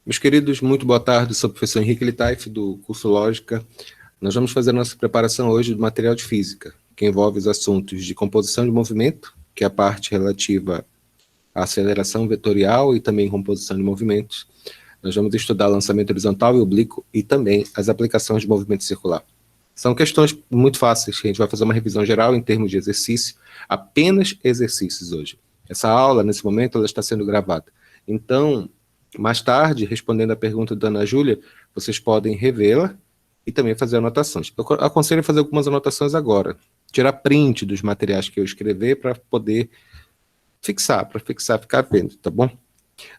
Meus queridos, muito boa tarde. Sou o professor Henrique Litaif, do curso Lógica. Nós vamos fazer a nossa preparação hoje do material de física, que envolve os assuntos de composição de movimento, que é a parte relativa à aceleração vetorial e também composição de movimentos. Nós vamos estudar lançamento horizontal e oblíquo e também as aplicações de movimento circular. São questões muito fáceis, que a gente vai fazer uma revisão geral em termos de exercício, apenas exercícios hoje. Essa aula, nesse momento, ela está sendo gravada. Então, mais tarde, respondendo a pergunta da Ana Júlia, vocês podem revê-la e também fazer anotações. Eu aconselho a fazer algumas anotações agora. Tirar print dos materiais que eu escrever para poder fixar, ficar vendo, tá bom?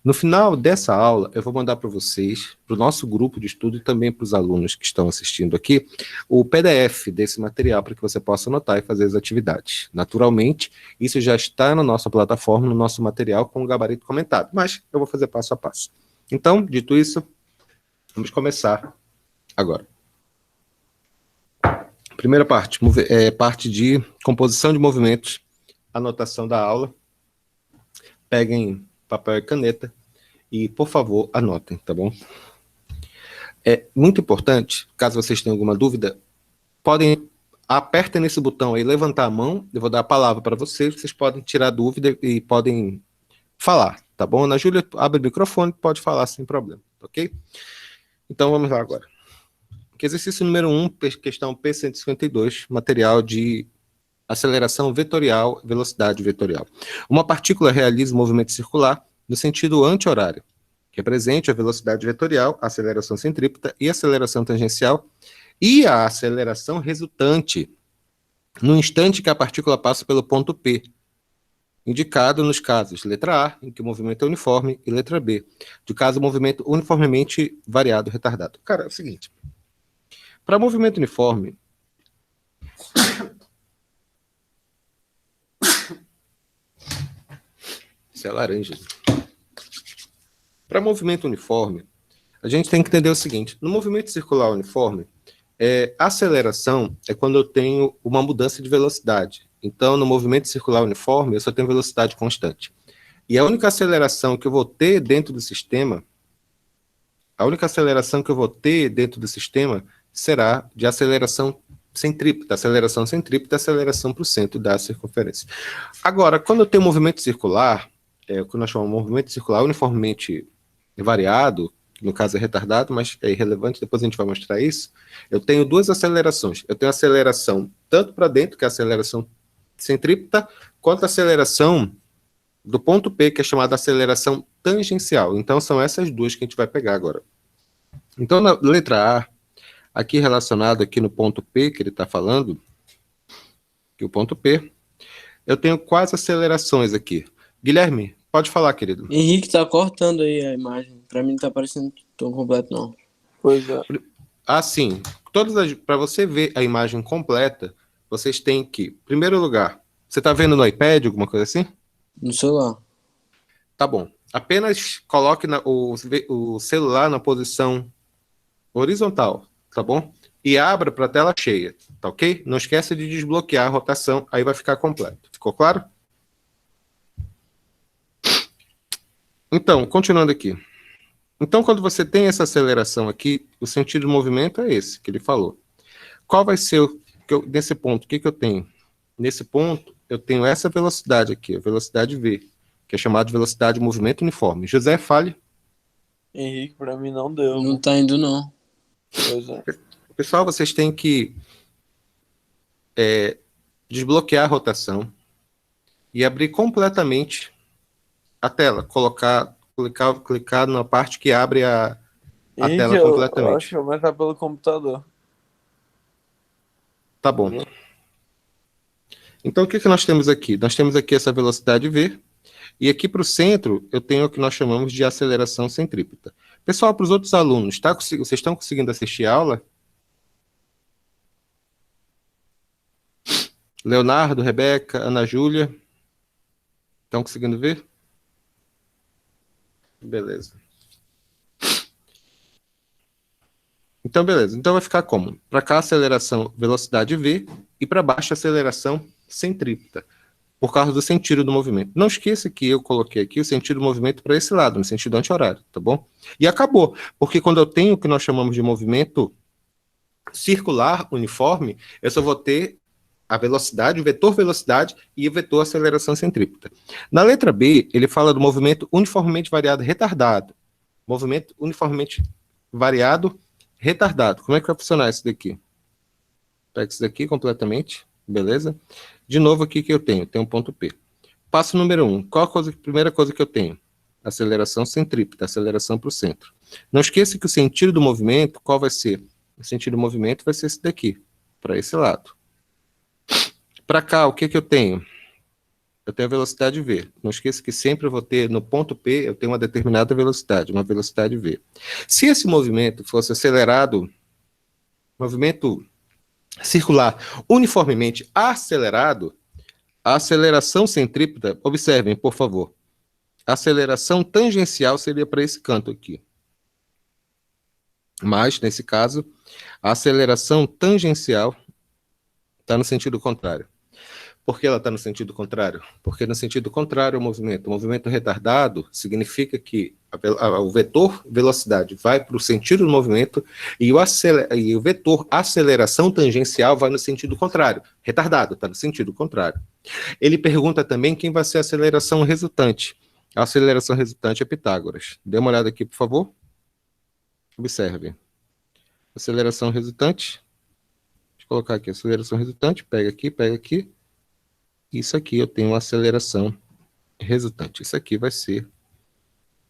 No final dessa aula, eu vou mandar para vocês, para o nosso grupo de estudo e também para os alunos que estão assistindo aqui, o PDF desse material para que você possa anotar e fazer as atividades. Naturalmente, isso já está na nossa plataforma, no nosso material com o gabarito comentado, mas eu vou fazer passo a passo. Então, dito isso, vamos começar agora. Primeira parte, parte de composição de movimentos, anotação da aula. Peguem papel e caneta e, por favor, anotem, tá bom? É muito importante, caso vocês tenham alguma dúvida, apertem nesse botão aí, levantar a mão, eu vou dar a palavra para vocês podem tirar dúvida e podem falar, tá bom? Ana Júlia, abre o microfone, pode falar sem problema, ok? Então, vamos lá agora. Exercício número 1, questão P152, material de aceleração vetorial, velocidade vetorial. Uma partícula realiza um movimento circular no sentido anti-horário, que represente a velocidade vetorial, a aceleração centrípeta e a aceleração tangencial, e a aceleração resultante no instante que a partícula passa pelo ponto P, indicado nos casos letra A, em que o movimento é uniforme, e letra B, de caso o movimento uniformemente variado retardado. Cara, é o seguinte, para movimento uniforme, isso é laranja. Para movimento uniforme, a gente tem que entender o seguinte, no movimento circular uniforme, aceleração é quando eu tenho uma mudança de velocidade. Então, no movimento circular uniforme, eu só tenho velocidade constante. E a única aceleração que eu vou ter dentro do sistema, será de aceleração centrípeta, aceleração para o centro da circunferência. Agora, quando eu tenho movimento circular, o que nós chamamos de movimento circular uniformemente variado, no caso é retardado, mas é irrelevante, depois a gente vai mostrar isso, eu tenho duas acelerações. Eu tenho aceleração tanto para dentro, que é a aceleração centrípeta, quanto a aceleração do ponto P, que é chamada aceleração tangencial. Então, são essas duas que a gente vai pegar agora. Então, na letra A, aqui relacionado aqui no ponto P, que ele está falando, que o ponto P, eu tenho quais acelerações aqui? Guilherme, pode falar, querido. Henrique tá cortando aí a imagem. Pra mim não tá aparecendo tão completo, não. Pois é. Assim, para você ver a imagem completa, vocês têm que, em primeiro lugar, você está vendo no iPad, alguma coisa assim? No celular. Tá bom. Apenas coloque o celular na posição horizontal, tá bom? E abra para a tela cheia, tá ok? Não esqueça de desbloquear a rotação, aí vai ficar completo. Ficou claro? Então, continuando aqui. Então, quando você tem essa aceleração aqui, o sentido do movimento é esse que ele falou. Qual vai ser, nesse ponto, o que eu tenho? Nesse ponto, eu tenho essa velocidade aqui, a velocidade V, que é chamada de velocidade de movimento uniforme. José, fale. Henrique, pra mim não deu. Não tá indo, não. Pois é. Pessoal, vocês têm que desbloquear a rotação e abrir completamente a tela, clicar na parte que abre a Henrique, tela completamente. Eu acho que eu vou entrar pelo computador. Tá bom. Então, o que nós temos aqui? Nós temos aqui essa velocidade V, e aqui para o centro, eu tenho o que nós chamamos de aceleração centrípeta. Pessoal, para os outros alunos, vocês estão conseguindo assistir a aula? Leonardo, Rebeca, Ana Júlia, estão conseguindo ver? Beleza. Então, beleza. Então, vai ficar como? Para cá, aceleração, velocidade V, e para baixo, aceleração centrípeta. por causa do sentido do movimento. Não esqueça que eu coloquei aqui o sentido do movimento para esse lado, no sentido anti-horário, tá bom? E acabou, porque quando eu tenho o que nós chamamos de movimento circular uniforme, eu só vou ter a velocidade, o vetor velocidade e o vetor aceleração centrípeta. Na letra B, ele fala do movimento uniformemente variado retardado. Movimento uniformemente variado retardado. Como é que vai funcionar isso daqui? Pega isso daqui completamente, beleza? De novo aqui que eu tenho um ponto P. Passo número 1. Qual a primeira coisa que eu tenho? Aceleração centrípeta, aceleração para o centro. Não esqueça que o sentido do movimento, qual vai ser? O sentido do movimento vai ser esse daqui, para esse lado. Para cá, o que eu tenho? Eu tenho a velocidade V. Não esqueça que sempre eu vou ter, no ponto P, eu tenho uma determinada velocidade, uma velocidade V. Se esse movimento fosse acelerado, movimento circular uniformemente acelerado, a aceleração centrípeta, observem, por favor, a aceleração tangencial seria para esse canto aqui. Mas, nesse caso, a aceleração tangencial está no sentido contrário. Por que ela está no sentido contrário? Porque no sentido contrário ao movimento. O movimento retardado significa que o vetor velocidade vai para o sentido do movimento e o vetor aceleração tangencial vai no sentido contrário. Retardado, está no sentido contrário. Ele pergunta também quem vai ser a aceleração resultante. A aceleração resultante é Pitágoras. Dê uma olhada aqui, por favor. Observe. Aceleração resultante. Deixa eu colocar aqui. Aceleração resultante. Pega aqui. Isso aqui eu tenho uma aceleração resultante. Isso aqui vai ser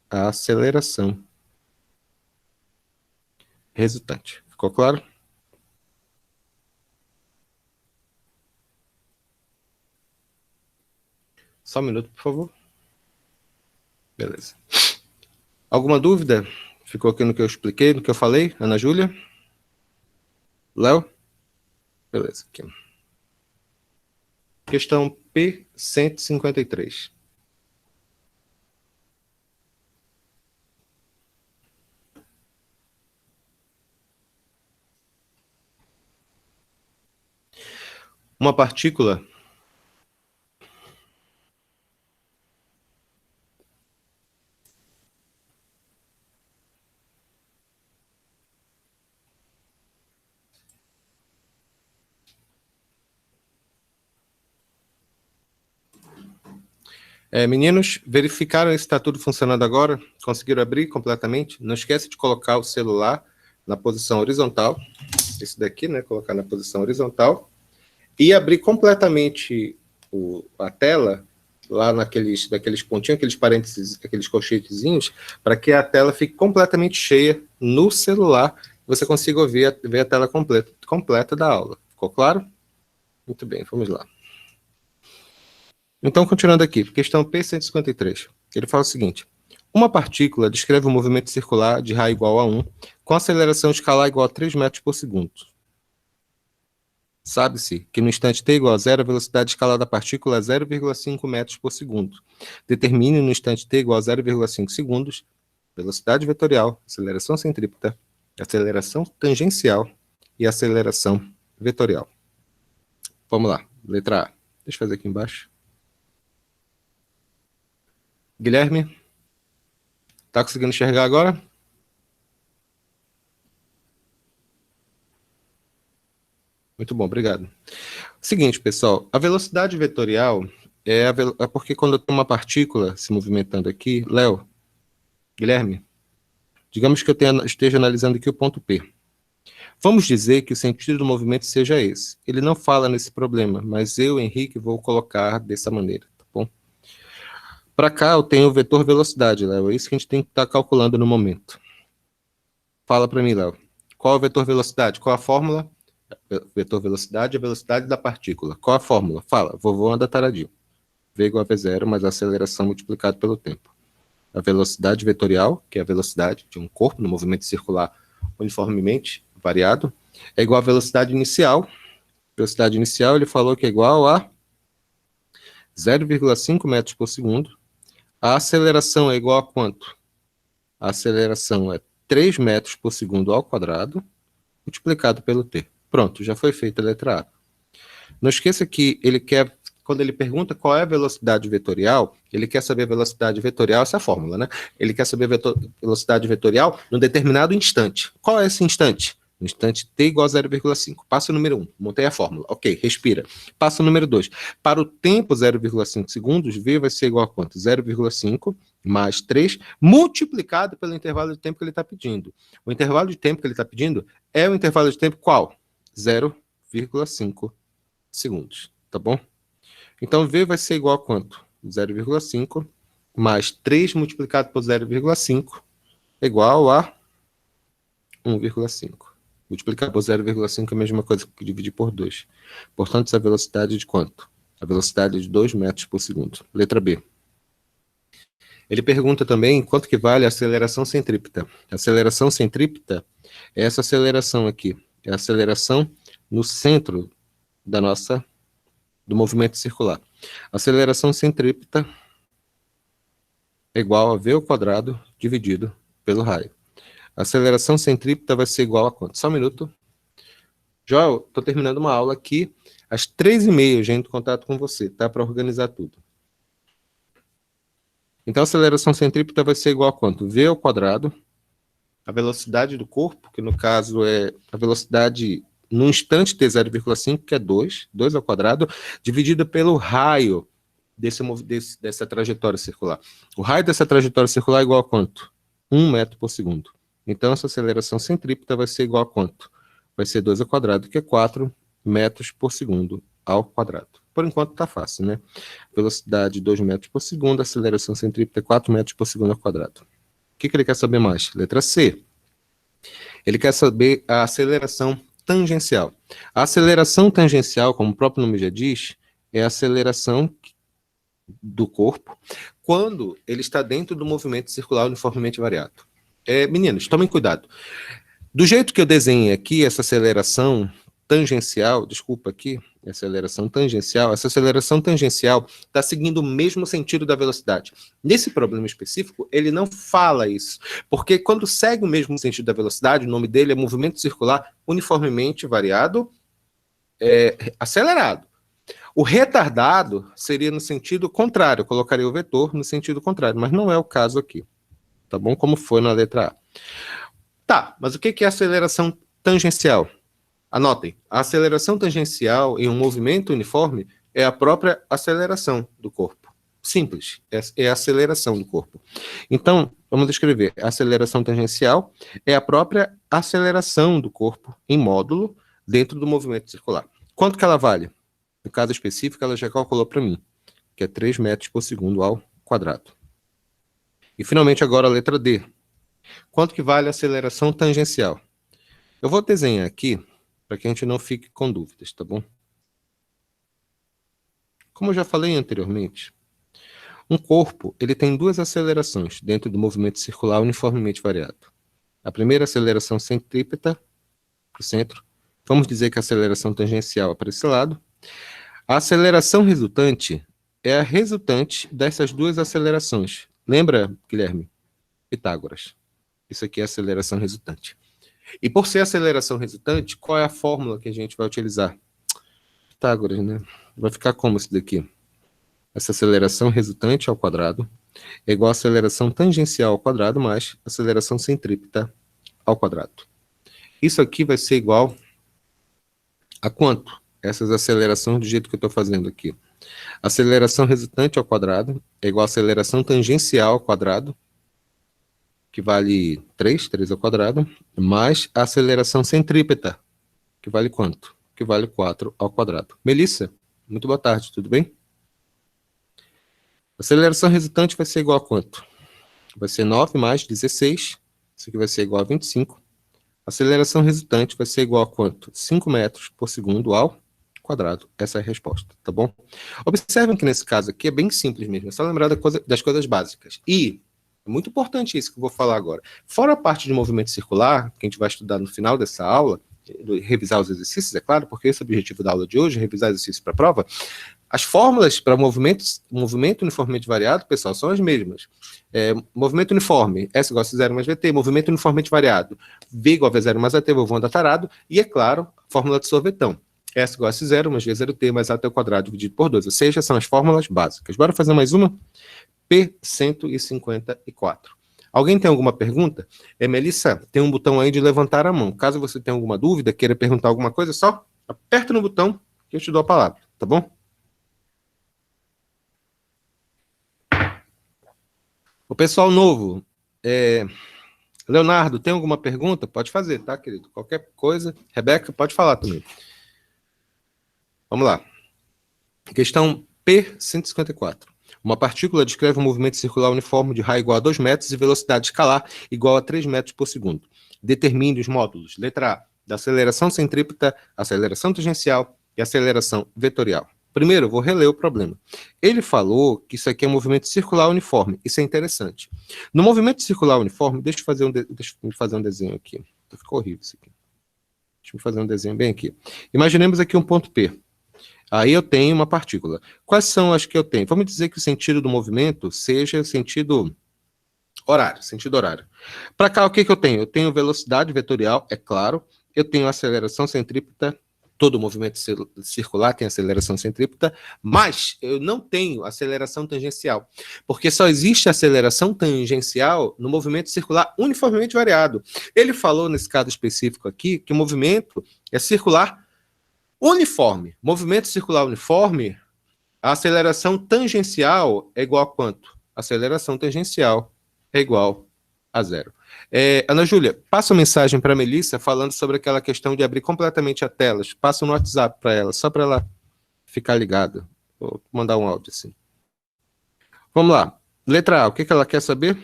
a aceleração resultante. Ficou claro? Só um minuto, por favor. Beleza. Alguma dúvida? Ficou aqui no que eu expliquei, no que eu falei? Ana Júlia? Léo? Beleza. Aqui. Questão P153. Uma partícula meninos, verificaram se está tudo funcionando agora? Conseguiram abrir completamente? Não esquece de colocar o celular na posição horizontal. Esse daqui, né? Colocar na posição horizontal. E abrir completamente a tela, lá naqueles pontinhos, aqueles parênteses, aqueles colchetezinhos, para que a tela fique completamente cheia no celular. Você consiga ver a tela completa da aula. Ficou claro? Muito bem, vamos lá. Então, continuando aqui, questão P153. Ele fala o seguinte: uma partícula descreve um movimento circular de raio igual a 1, com aceleração escalar igual a 3 metros por segundo. Sabe-se que no instante t igual a 0, a velocidade escalar da partícula é 0,5 metros por segundo. Determine no instante t igual a 0,5 segundos, velocidade vetorial, aceleração centrípeta, aceleração tangencial e aceleração vetorial. Vamos lá, letra A. Deixa eu fazer aqui embaixo. Guilherme, tá conseguindo enxergar agora? Muito bom, obrigado. Seguinte, pessoal, a velocidade vetorial é porque quando eu tenho uma partícula se movimentando aqui, Léo, Guilherme, digamos que eu esteja analisando aqui o ponto P. Vamos dizer que o sentido do movimento seja esse. Ele não fala nesse problema, mas eu, Henrique, vou colocar dessa maneira, tá bom? Para cá eu tenho o vetor velocidade, Léo. É isso que a gente tem que estar calculando no momento. Fala para mim, Léo. Qual é o vetor velocidade? Qual a fórmula? Vetor velocidade é a velocidade da partícula. Qual a fórmula? Fala, vovô anda taradinho. V igual a V0, mais a aceleração multiplicado pelo tempo. A velocidade vetorial, que é a velocidade de um corpo no movimento circular uniformemente variado, é igual à velocidade inicial. Velocidade inicial, ele falou que é igual a 0,5 metros por segundo. A aceleração é igual a quanto? A aceleração é 3 metros por segundo ao quadrado, multiplicado pelo t. Pronto, já foi feita a letra A. Não esqueça que ele quer quando ele pergunta qual é a velocidade vetorial, ele quer saber a velocidade vetorial, essa é a fórmula, né? Ele quer saber a velocidade vetorial num determinado instante. Qual é esse instante? No instante t igual a 0,5. Passo número 1, montei a fórmula. Ok, respira. Passo número 2. Para o tempo 0,5 segundos, V vai ser igual a quanto? 0,5 mais 3, multiplicado pelo intervalo de tempo que ele está pedindo. O intervalo de tempo que ele está pedindo é o intervalo de tempo qual? 0,5 segundos, tá bom? Então, V vai ser igual a quanto? 0,5 mais 3 multiplicado por 0,5 igual a 1,5. Multiplicar por 0,5 é a mesma coisa que dividir por 2. Portanto, essa velocidade é de quanto? A velocidade é de 2 metros por segundo. Letra B. Ele pergunta também quanto que vale a aceleração centrípeta. A aceleração centrípeta é essa aceleração aqui. É a aceleração no centro do movimento circular. A aceleração centrípeta é igual a V² dividido pelo raio. A aceleração centrípeta vai ser igual a quanto? Só um minuto. Joel, estou terminando uma aula aqui. Às 3h30 eu já entro em contato com você, tá? Para organizar tudo. Então, a aceleração centrípeta vai ser igual a quanto? V², a velocidade do corpo, que no caso é a velocidade no instante t 0,5, que é 2 ao quadrado, dividida pelo raio dessa trajetória circular. O raio dessa trajetória circular é igual a quanto? 1 metro por segundo. Então, essa aceleração centrípeta vai ser igual a quanto? Vai ser 2 ao quadrado, que é 4 metros por segundo ao quadrado. Por enquanto está fácil, né? Velocidade 2 metros por segundo, aceleração centrípeta 4 metros por segundo ao quadrado. O que ele quer saber mais? Letra C. Ele quer saber a aceleração tangencial. A aceleração tangencial, como o próprio nome já diz, é a aceleração do corpo quando ele está dentro do movimento circular uniformemente variado. Meninos, tomem cuidado. Do jeito que eu desenhei aqui, essa aceleração tangencial, essa aceleração tangencial está seguindo o mesmo sentido da velocidade. Nesse problema específico, ele não fala isso, porque quando segue o mesmo sentido da velocidade, o nome dele é movimento circular uniformemente variado, acelerado. O retardado seria no sentido contrário, eu colocaria o vetor no sentido contrário, mas não é o caso aqui, tá bom? Como foi na letra A. Tá, mas o que é aceleração tangencial? Anotem, a aceleração tangencial em um movimento uniforme é a própria aceleração do corpo. Simples, é a aceleração do corpo. Então, vamos escrever, a aceleração tangencial é a própria aceleração do corpo em módulo dentro do movimento circular. Quanto que ela vale? No caso específico, ela já calculou para mim, que é 3 metros por segundo ao quadrado. E finalmente agora a letra D. Quanto que vale a aceleração tangencial? Eu vou desenhar aqui, para que a gente não fique com dúvidas, tá bom? Como eu já falei anteriormente, um corpo ele tem duas acelerações dentro do movimento circular uniformemente variado. A primeira aceleração centrípeta, para o centro. Vamos dizer que a aceleração tangencial é para esse lado. A aceleração resultante é a resultante dessas duas acelerações. Lembra, Guilherme? Pitágoras. Isso aqui é a aceleração resultante. E por ser aceleração resultante, qual é a fórmula que a gente vai utilizar? Pitágoras, né? Vai ficar como isso daqui? Essa aceleração resultante ao quadrado é igual a aceleração tangencial ao quadrado mais aceleração centrípeta ao quadrado. Isso aqui vai ser igual a quanto? Essas acelerações do jeito que eu estou fazendo aqui. Aceleração resultante ao quadrado é igual a aceleração tangencial ao quadrado, que vale 3 ao quadrado, mais a aceleração centrípeta, que vale quanto? Que vale 4 ao quadrado. Melissa, muito boa tarde, tudo bem? A aceleração resultante vai ser igual a quanto? Vai ser 9 mais 16, isso aqui vai ser igual a 25. A aceleração resultante vai ser igual a quanto? 5 metros por segundo ao quadrado. Essa é a resposta, tá bom? Observem que nesse caso aqui é bem simples mesmo, é só lembrar das coisas básicas. E é muito importante isso que eu vou falar agora. Fora a parte de movimento circular, que a gente vai estudar no final dessa aula, revisar os exercícios, é claro, porque esse é o objetivo da aula de hoje, revisar exercícios para a prova. As fórmulas para movimento uniformemente variado, pessoal, são as mesmas. Movimento uniforme, S igual a C0 mais VT, movimento uniformemente variado, V igual a V0 mais AT, vovô anda tarado, e, é claro, a fórmula de sorvetão. S igual a S0 mais V0T mais A até o quadrado dividido por 2. Ou seja, são as fórmulas básicas. Bora fazer mais uma? P154. Alguém tem alguma pergunta? Melissa, tem um botão aí de levantar a mão. Caso você tenha alguma dúvida, queira perguntar alguma coisa, só aperta no botão que eu te dou a palavra, tá bom? O pessoal novo, Leonardo, tem alguma pergunta? Pode fazer, tá, querido? Qualquer coisa. Rebeca, pode falar também. Vamos lá. Questão P154. Uma partícula descreve um movimento circular uniforme de raio igual a 2 metros e velocidade escalar igual a 3 metros por segundo. Determine os módulos. Letra A, da aceleração centrípeta, aceleração tangencial e aceleração vetorial. Primeiro, eu vou reler o problema. Ele falou que isso aqui é um movimento circular uniforme. Isso é interessante. No movimento circular uniforme, deixa eu fazer um desenho aqui. Ficou horrível isso aqui. Deixa eu fazer um desenho bem aqui. Imaginemos aqui um ponto P. Aí eu tenho uma partícula. Quais são as que eu tenho? Vamos dizer que o sentido do movimento seja sentido horário. Para cá, o que eu tenho? Eu tenho velocidade vetorial, é claro. Eu tenho aceleração centrípeta. Todo movimento circular tem aceleração centrípeta, mas eu não tenho aceleração tangencial, porque só existe aceleração tangencial no movimento circular uniformemente variado. Ele falou, nesse caso específico aqui, que o movimento é circular uniforme. Movimento circular uniforme, a aceleração tangencial é igual a quanto? Aceleração tangencial é igual a 0. Ana Júlia, passa uma mensagem para a Melissa falando sobre aquela questão de abrir completamente a tela. Passa no WhatsApp para ela, só para ela ficar ligada. Vou mandar um áudio assim. Vamos lá. Letra A, o que ela quer saber?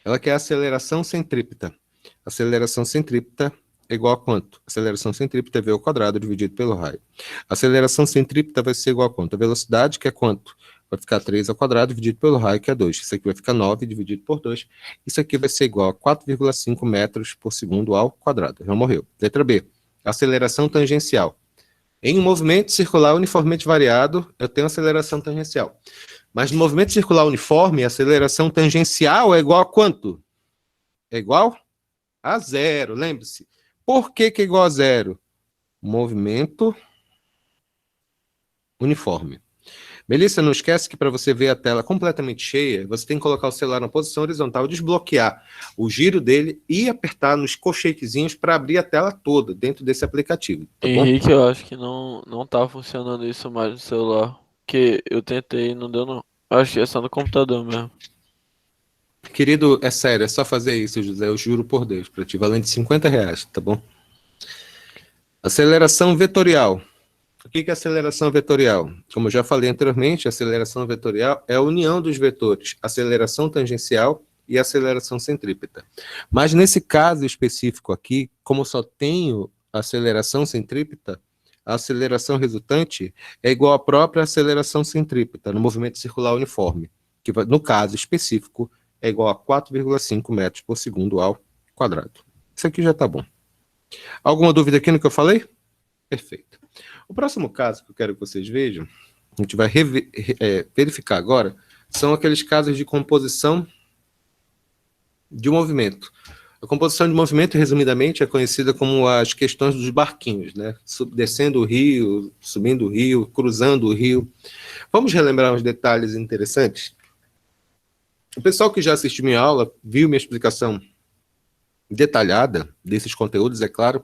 Ela quer aceleração centrípeta. Aceleração centrípeta é igual a quanto? Aceleração centrípeta é V ao quadrado dividido pelo raio. Aceleração centrípeta vai ser igual a quanto? A velocidade, que é quanto? Vai ficar 3 ao quadrado dividido pelo raio, que é 2. Isso aqui vai ficar 9 dividido por 2. Isso aqui vai ser igual a 4,5 metros por segundo ao quadrado. Já morreu. Letra B. Aceleração tangencial. Em um movimento circular uniformemente variado, eu tenho aceleração tangencial. Mas no movimento circular uniforme, a aceleração tangencial é igual a quanto? É igual a 0. Lembre-se. Por que é igual a 0? Movimento uniforme. Melissa, não esquece que para você ver a tela completamente cheia, você tem que colocar o celular na posição horizontal, desbloquear o giro dele e apertar nos colchetezinhos para abrir a tela toda dentro desse aplicativo. Tá bom? Henrique, eu acho que não tá funcionando isso mais no celular. Porque eu tentei e não deu não. Eu acho que é só no computador mesmo. Querido, é sério, é só fazer isso, José, eu juro por Deus, para ti, valendo R$50, tá bom? Aceleração vetorial. O que é aceleração vetorial? Como eu já falei anteriormente, aceleração vetorial é a união dos vetores, aceleração tangencial e aceleração centrípeta. Mas nesse caso específico aqui, como eu só tenho aceleração centrípeta, a aceleração resultante é igual à própria aceleração centrípeta no movimento circular uniforme, que no caso específico é igual a 4,5 metros por segundo ao quadrado. Isso aqui já está bom. Alguma dúvida aqui no que eu falei? Perfeito. O próximo caso que eu quero que vocês vejam, a gente vai verificar agora, são aqueles casos de composição de movimento. A composição de movimento, resumidamente, é conhecida como as questões dos barquinhos, né? Descendo o rio, subindo o rio, cruzando o rio. Vamos relembrar uns detalhes interessantes? O pessoal que já assistiu minha aula, viu minha explicação detalhada desses conteúdos, é claro,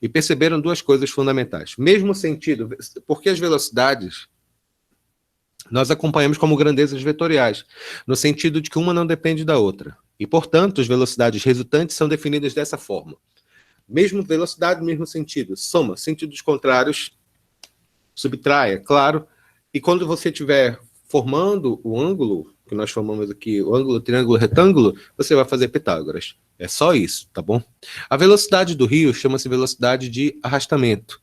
e perceberam duas coisas fundamentais. Mesmo sentido, porque as velocidades nós acompanhamos como grandezas vetoriais, no sentido de que uma não depende da outra. E, portanto, as velocidades resultantes são definidas dessa forma. Mesmo velocidade, mesmo sentido. Soma, sentidos contrários, subtrai, é claro. E quando você estiver formando o ângulo, que nós formamos aqui, o ângulo triângulo retângulo, você vai fazer Pitágoras. É só isso, tá bom? A velocidade do rio chama-se velocidade de arrastamento,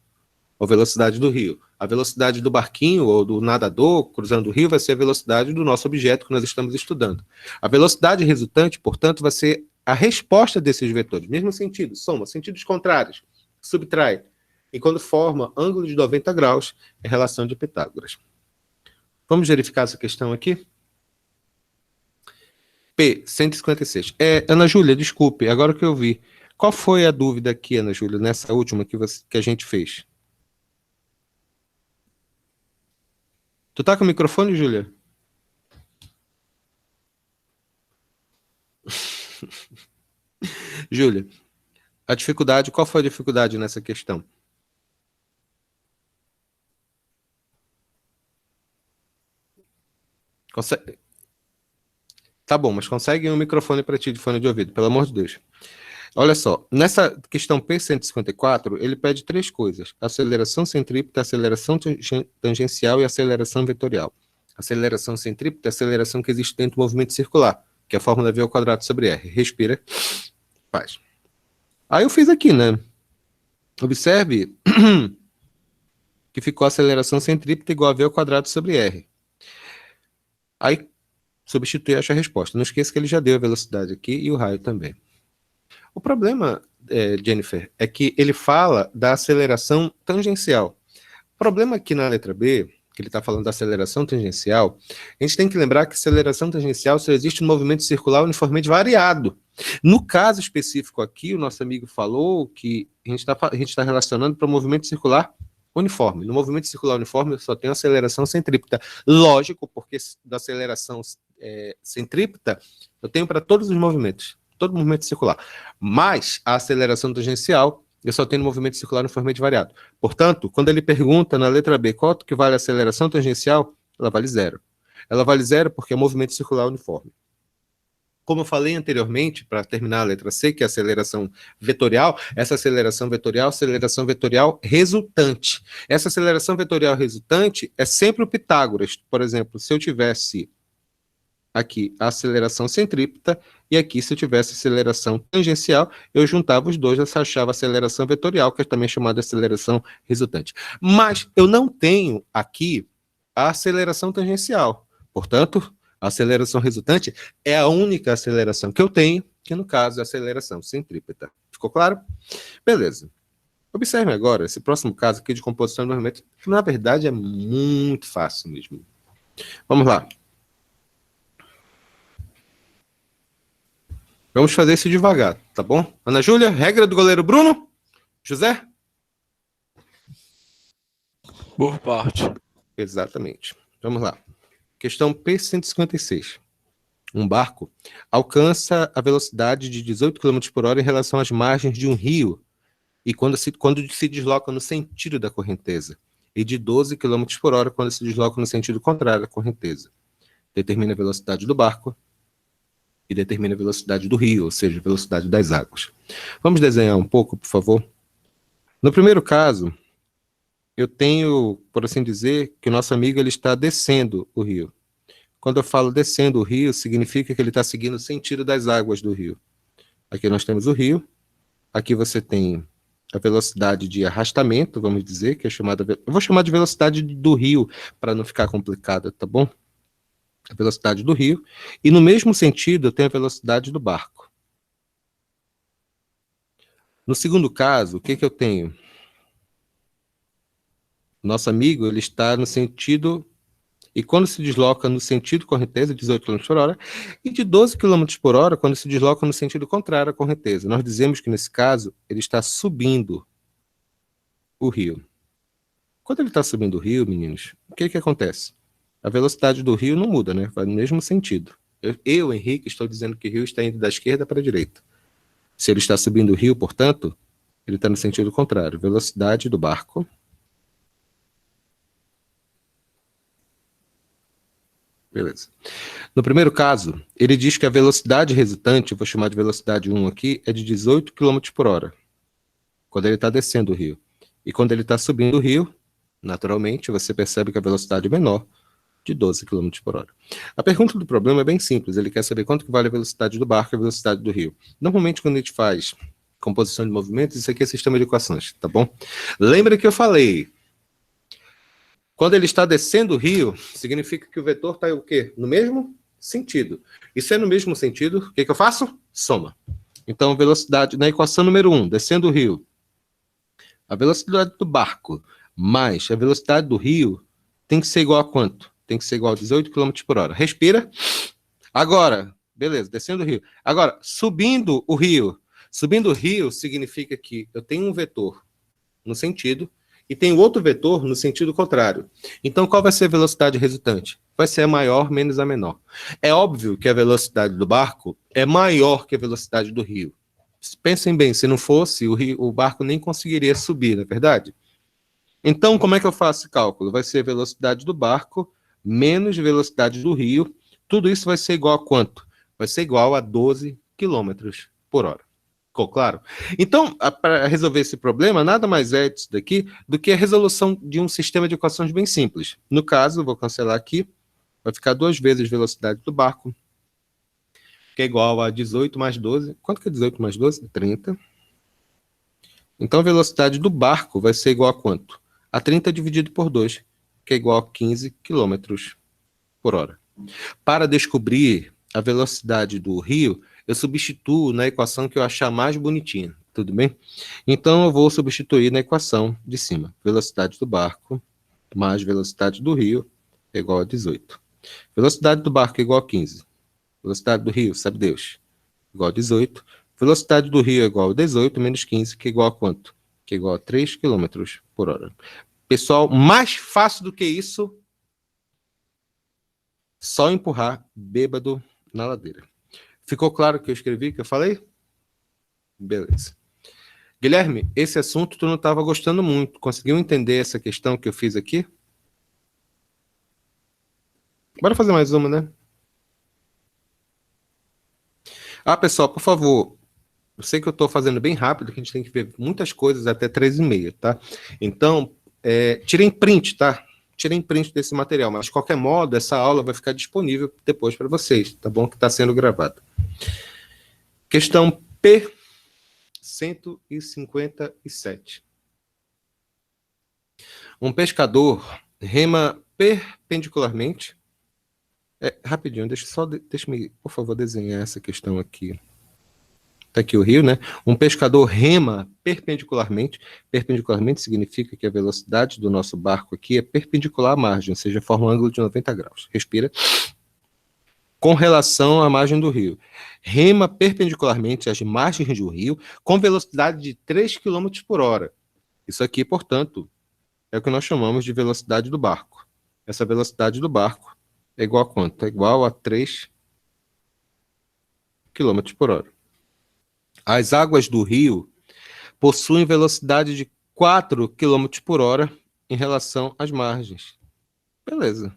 ou velocidade do rio. A velocidade do barquinho ou do nadador cruzando o rio vai ser a velocidade do nosso objeto que nós estamos estudando. A velocidade resultante, portanto, vai ser a resposta desses vetores. Mesmo sentido, soma, sentidos contrários, subtrai. E quando forma ângulo de 90 graus, é relação de Pitágoras. Vamos verificar essa questão aqui? P, 156. Ana Júlia, desculpe, agora que eu vi. Qual foi a dúvida aqui, Ana Júlia, nessa última que a gente fez? Tu tá com o microfone, Júlia? Júlia, a dificuldade, qual foi a dificuldade nessa questão? Tá bom, mas consegue um microfone para ti de fone de ouvido, pelo amor de Deus. Olha só, nessa questão P154, ele pede 3 coisas: aceleração centrípeta, aceleração tangencial e aceleração vetorial. Aceleração centrípeta é a aceleração que existe dentro do movimento circular, que é a fórmula V² sobre R. Respira, faz. Aí eu fiz aqui, né? Observe que ficou a aceleração centrípeta igual a V² sobre R. Aí substitui essa resposta. Não esqueça que ele já deu a velocidade aqui e o raio também. O problema, Jennifer, é que ele fala da aceleração tangencial. O problema aqui na letra B, que ele está falando da aceleração tangencial, a gente tem que lembrar que a aceleração tangencial só existe no movimento circular uniformemente variado. No caso específico aqui, o nosso amigo falou que a gente está relacionando para o movimento circular uniforme. No movimento circular uniforme, eu só tenho aceleração centrípeta. Lógico, porque da aceleração centrípeta, eu tenho para todos os movimentos, todo movimento circular. Mas a aceleração tangencial, eu só tenho no movimento circular uniformemente variado. Portanto, quando ele pergunta na letra B quanto que vale a aceleração tangencial, ela vale 0. Ela vale 0 porque é movimento circular uniforme. Como eu falei anteriormente, para terminar a letra C, que é a aceleração vetorial, essa aceleração vetorial resultante. Essa aceleração vetorial resultante é sempre o Pitágoras. Por exemplo, se eu tivesse aqui a aceleração centrípeta e aqui, se eu tivesse aceleração tangencial, eu juntava os dois, eu achava a aceleração vetorial, que é também chamada de aceleração resultante. Mas eu não tenho aqui a aceleração tangencial. Portanto, a aceleração resultante é a única aceleração que eu tenho, que no caso é a aceleração centrípeta. Ficou claro? Beleza. Observe agora esse próximo caso aqui de composição de movimento, que na verdade é muito fácil mesmo. Vamos lá. Vamos fazer isso devagar, tá bom? Ana Júlia, regra do goleiro Bruno? José? Por parte. Exatamente. Vamos lá. Questão P156. Um barco alcança a velocidade de 18 km por hora em relação às margens de um rio, e quando se desloca no sentido da correnteza, e de 12 km por hora quando se desloca no sentido contrário à correnteza. Determina a velocidade do barco e determina a velocidade do rio, ou seja, a velocidade das águas. Vamos desenhar um pouco, por favor? No primeiro caso, eu tenho, por assim dizer, que o nosso amigo ele está descendo o rio. Quando eu falo descendo o rio, significa que ele está seguindo o sentido das águas do rio. Aqui nós temos o rio, aqui você tem a velocidade de arrastamento, vamos dizer, que é chamada... Eu vou chamar de velocidade do rio, para não ficar complicado, tá bom? A velocidade do rio, e no mesmo sentido eu tenho a velocidade do barco. No segundo caso, o que eu tenho? Nosso amigo, ele está no sentido, e quando se desloca no sentido correnteza, 18 km por hora, e de 12 km por hora quando se desloca no sentido contrário à correnteza. Nós dizemos que, nesse caso, ele está subindo o rio. Quando ele está subindo o rio, meninos, o que acontece? A velocidade do rio não muda, né? Vai no mesmo sentido. Eu, Henrique, estou dizendo que o rio está indo da esquerda para a direita. Se ele está subindo o rio, portanto, ele está no sentido contrário. Velocidade do barco. Beleza. No primeiro caso, ele diz que a velocidade resultante, eu vou chamar de velocidade 1 aqui, é de 18 km por hora, quando ele está descendo o rio. E quando ele está subindo o rio, naturalmente, você percebe que a velocidade é menor, de 12 km por hora. A pergunta do problema é bem simples, ele quer saber quanto que vale a velocidade do barco e a velocidade do rio. Normalmente, quando a gente faz composição de movimentos, isso aqui é sistema de equações, tá bom? Lembra que eu falei, quando ele está descendo o rio, significa que o vetor está o quê? No mesmo sentido. E se é no mesmo sentido, o que eu faço? Soma. Então, velocidade, na equação número 1, descendo o rio, a velocidade do barco mais a velocidade do rio tem que ser igual a quanto? Tem que ser igual a 18 km por hora. Respira. Agora, beleza, descendo o rio. Agora, subindo o rio. Subindo o rio significa que eu tenho um vetor no sentido e tenho outro vetor no sentido contrário. Então, qual vai ser a velocidade resultante? Vai ser a maior menos a menor. É óbvio que a velocidade do barco é maior que a velocidade do rio. Pensem bem, se não fosse, o barco nem conseguiria subir, não é verdade? Então, como é que eu faço esse cálculo? Vai ser a velocidade do barco menos velocidade do rio. Tudo isso vai ser igual a quanto? Vai ser igual a 12 quilômetros por hora. Ficou claro? Então, para resolver esse problema, nada mais é disso daqui do que a resolução de um sistema de equações bem simples. No caso, vou cancelar aqui, vai ficar 2 vezes a velocidade do barco, que é igual a 18 mais 12. Quanto que é 18 mais 12? 30. Então, a velocidade do barco vai ser igual a quanto? A 30 dividido por 2, que é igual a 15 quilômetros por hora. Para descobrir a velocidade do rio, eu substituo na equação que eu achar mais bonitinha, tudo bem? Então, eu vou substituir na equação de cima. Velocidade do barco mais velocidade do rio é igual a 18. Velocidade do barco é igual a 15. Velocidade do rio, sabe Deus, igual a 18. Velocidade do rio é igual a 18 menos 15, que é igual a quanto? Que é igual a 3 km por hora. Pessoal, mais fácil do que isso, só empurrar bêbado na ladeira. Ficou claro o que eu escrevi, que eu falei? Beleza. Guilherme, esse assunto tu não estava gostando muito. Conseguiu entender essa questão que eu fiz aqui? Bora fazer mais uma, né? Ah, pessoal, por favor, eu sei que eu estou fazendo bem rápido, que a gente tem que ver muitas coisas até 3h30, tá? Então, tirem print, tá? Tirem print desse material, mas de qualquer modo, essa aula vai ficar disponível depois para vocês, tá bom? Que está sendo gravada. Questão P157. Um pescador rema perpendicularmente. Rapidinho, deixa-me, por favor, desenhar essa questão aqui. Está aqui o rio, né? Um pescador rema perpendicularmente. Perpendicularmente significa que a velocidade do nosso barco aqui é perpendicular à margem, ou seja, forma um ângulo de 90 graus. Respira. Com relação à margem do rio. Rema perpendicularmente às margens do rio com velocidade de 3 km por hora. Isso aqui, portanto, é o que nós chamamos de velocidade do barco. Essa velocidade do barco é igual a quanto? É igual a 3 km por hora. As águas do rio possuem velocidade de 4 km por hora em relação às margens. Beleza.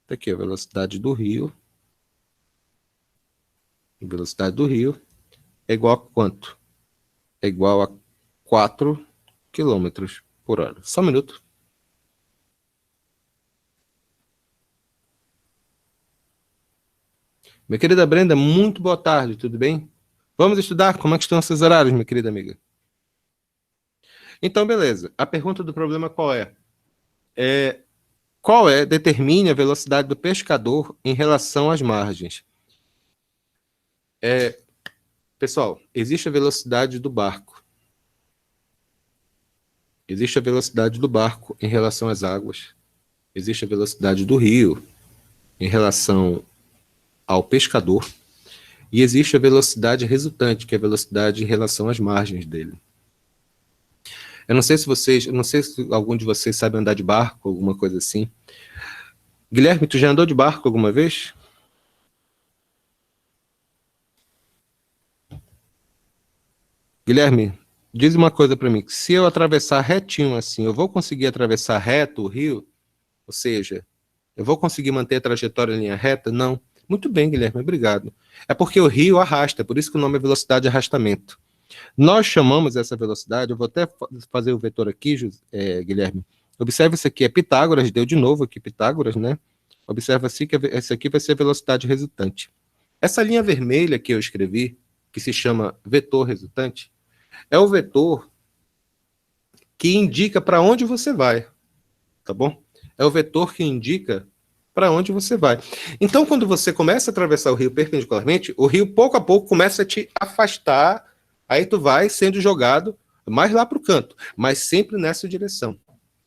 Tá aqui a velocidade do rio. A velocidade do rio é igual a quanto? É igual a 4 km por hora. Só um minuto. Minha querida Brenda, muito boa tarde, tudo bem? Vamos estudar? Como é que estão esses horários, minha querida amiga? Então, beleza. A pergunta do problema qual é? Determine a velocidade do pescador em relação às margens. Pessoal, existe a velocidade do barco. Existe a velocidade do barco em relação às águas. Existe a velocidade do rio em relação ao pescador. E existe a velocidade resultante, que é a velocidade em relação às margens dele. Eu não sei se algum de vocês sabe andar de barco, alguma coisa assim. Guilherme, tu já andou de barco alguma vez? Guilherme, diz uma coisa para mim, se eu atravessar retinho assim, eu vou conseguir atravessar reto o rio? Ou seja, eu vou conseguir manter a trajetória em linha reta? Não. Muito bem, Guilherme, obrigado. É porque o rio arrasta, por isso que o nome é velocidade de arrastamento. Nós chamamos essa velocidade, eu vou até fazer o vetor aqui, Guilherme. Observe isso aqui, é Pitágoras, deu de novo aqui Pitágoras, né? Observa assim que essa aqui vai ser a velocidade resultante. Essa linha vermelha que eu escrevi, que se chama vetor resultante, é o vetor que indica para onde você vai, tá bom? É o vetor que indica para onde você vai. Então, quando você começa a atravessar o rio perpendicularmente, o rio pouco a pouco começa a te afastar, aí tu vai sendo jogado mais lá para o canto, mas sempre nessa direção.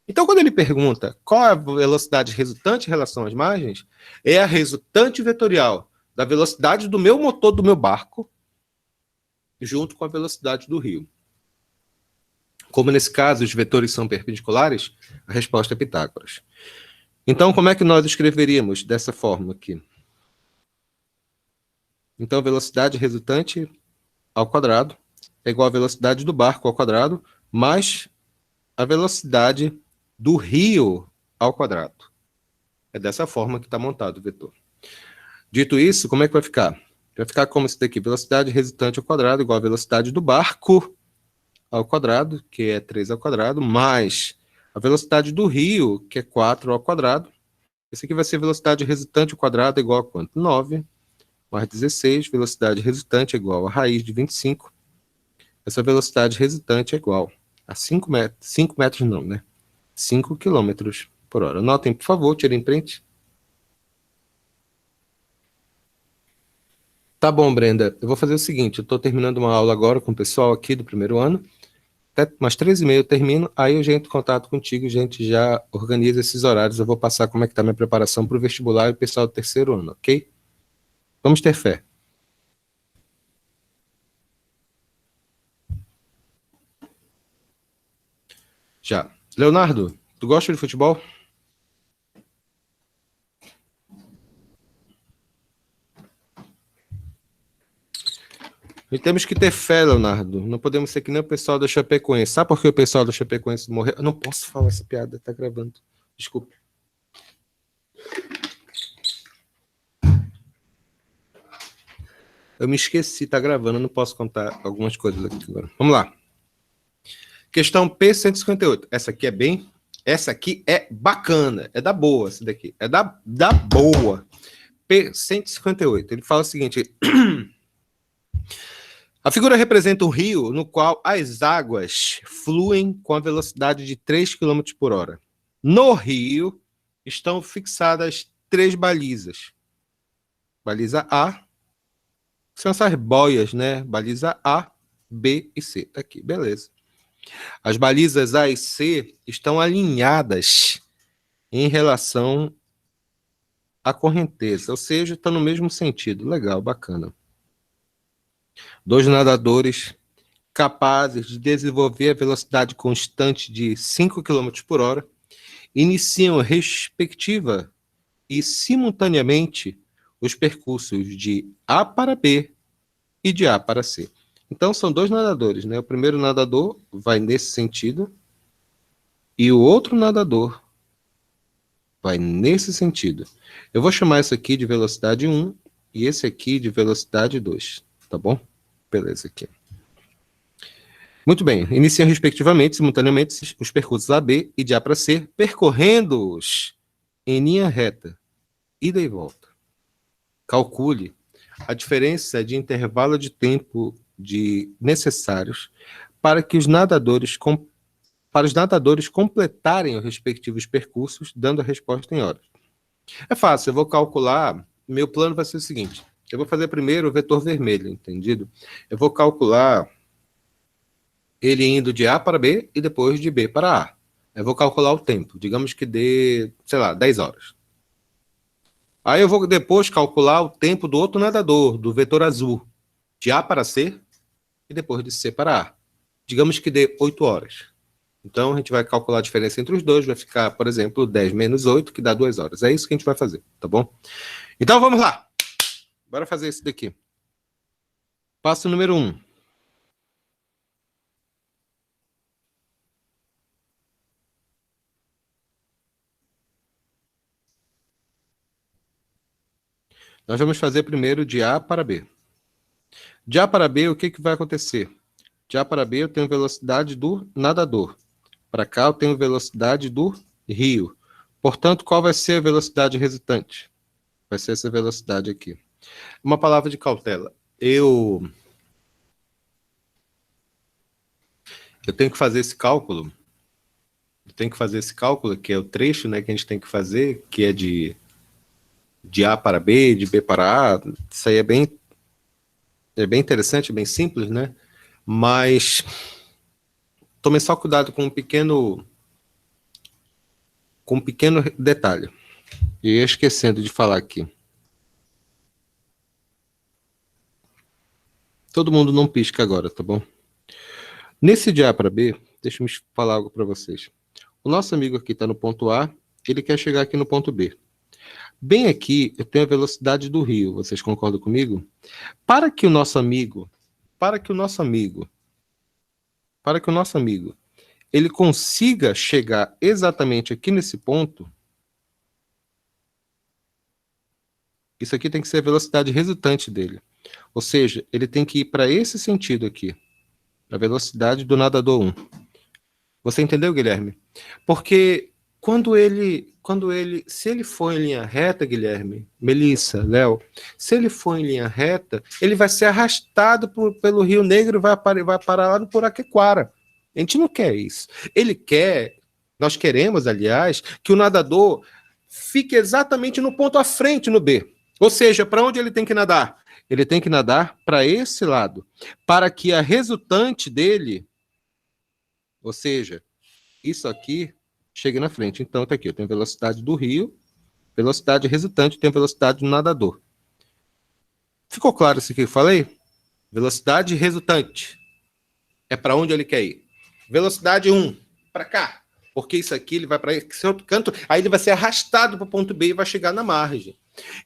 Então, quando ele pergunta qual é a velocidade resultante em relação às margens, é a resultante vetorial da velocidade do meu motor do meu barco junto com a velocidade do rio. Como nesse caso os vetores são perpendiculares, a resposta é Pitágoras. Então, como é que nós escreveríamos dessa forma aqui? Então, a velocidade resultante ao quadrado é igual à velocidade do barco ao quadrado, mais a velocidade do rio ao quadrado. É dessa forma que está montado o vetor. Dito isso, como é que vai ficar? Vai ficar como isso daqui, velocidade resultante ao quadrado igual a velocidade do barco ao quadrado, que é 3 ao quadrado, mais a velocidade do rio, que é 4 ao quadrado. Esse aqui vai ser velocidade resultante ao quadrado igual a quanto? 9 mais 16, velocidade resultante é igual a raiz de 25. Essa velocidade resultante é igual a 5 metros, 5 metros não, né? 5 quilômetros por hora. Anotem, por favor, tirem print. Tá bom, Brenda. Eu vou fazer o seguinte, eu estou terminando uma aula agora com o pessoal aqui do primeiro ano. Até umas 13h30 eu termino, aí eu já entro em contato contigo, a gente já organiza esses horários. Eu vou passar como é que está a minha preparação para o vestibular e o pessoal do terceiro ano, ok? Vamos ter fé. Já. Leonardo, tu gosta de futebol? E temos que ter fé, Leonardo. Não podemos ser que nem o pessoal da Chapecoense. Sabe por que o pessoal da Chapecoense morreu? Eu não posso falar essa piada, tá gravando. Desculpa. Eu me esqueci, tá gravando, eu não posso contar algumas coisas aqui agora. Vamos lá. Questão P158. Essa aqui é bem... Essa aqui é bacana. É da boa, essa daqui. É da boa. P158. Ele fala o seguinte... A figura representa um rio no qual as águas fluem com a velocidade de 3 km por hora. No rio estão fixadas 3 balizas. Baliza A, são essas boias, né? Baliza A, B e C. Tá aqui, beleza. As balizas A e C estão alinhadas em relação à correnteza, ou seja, estão no mesmo sentido. Legal, bacana. 2 nadadores capazes de desenvolver a velocidade constante de 5 km por hora iniciam respectiva e simultaneamente os percursos de A para B e de A para C. Então são 2 nadadores, né? O primeiro nadador vai nesse sentido e o outro nadador vai nesse sentido. Eu vou chamar isso aqui de velocidade 1 e esse aqui de velocidade 2, tá bom? Beleza aqui. Muito bem, iniciam respectivamente, simultaneamente, os percursos A, B e de A para C, percorrendo-os em linha reta, ida e volta. Calcule a diferença de intervalo de tempo necessários para que os nadadores completarem os respectivos percursos, dando a resposta em horas. É fácil, eu vou calcular, meu plano vai ser o seguinte, eu vou fazer primeiro o vetor vermelho, entendido? Eu vou calcular ele indo de A para B e depois de B para A. Eu vou calcular o tempo, digamos que dê, sei lá, 10 horas. Aí eu vou depois calcular o tempo do outro nadador, do vetor azul, de A para C e depois de C para A. Digamos que dê 8 horas. Então a gente vai calcular a diferença entre os dois, vai ficar, por exemplo, 10 menos 8, que dá 2 horas. É isso que a gente vai fazer, tá bom? Então vamos lá. Bora fazer isso daqui. Passo número 1. Nós vamos fazer primeiro de A para B. De A para B, o que vai acontecer? De A para B, eu tenho velocidade do nadador. Para cá, eu tenho velocidade do rio. Portanto, qual vai ser a velocidade resultante? Vai ser essa velocidade aqui. Uma palavra de cautela. Eu tenho que fazer esse cálculo. Eu tenho que fazer esse cálculo, que é o trecho, né, que a gente tem que fazer, que é de A para B, de B para A. Isso aí é bem interessante, bem simples, né? Mas tome só cuidado com um pequeno detalhe. E esquecendo de falar aqui. Todo mundo não pisca agora, tá bom? Nesse de A para B, deixa eu falar algo para vocês. O nosso amigo aqui está no ponto A, ele quer chegar aqui no ponto B. Bem aqui, eu tenho a velocidade do rio, vocês concordam comigo? Para que o nosso amigo, ele consiga chegar exatamente aqui nesse ponto, isso aqui tem que ser a velocidade resultante dele. Ou seja, ele tem que ir para esse sentido aqui, a velocidade do nadador 1. Você entendeu, Guilherme? Porque se ele for em linha reta, Guilherme, Melissa, Léo, se ele for em linha reta, ele vai ser arrastado pelo Rio Negro e vai parar lá no Puraquequara. A gente não quer isso. Nós queremos, aliás, que o nadador fique exatamente no ponto à frente no B. Ou seja, para onde ele tem que nadar? Ele tem que nadar para esse lado, para que a resultante dele, ou seja, isso aqui, chegue na frente. Então, tá aqui, eu tenho velocidade do rio, velocidade resultante, tenho velocidade do nadador. Ficou claro isso que eu falei? Velocidade resultante. É para onde ele quer ir. Velocidade 1, para cá. Porque isso aqui, ele vai para esse outro canto, aí ele vai ser arrastado para o ponto B e vai chegar na margem.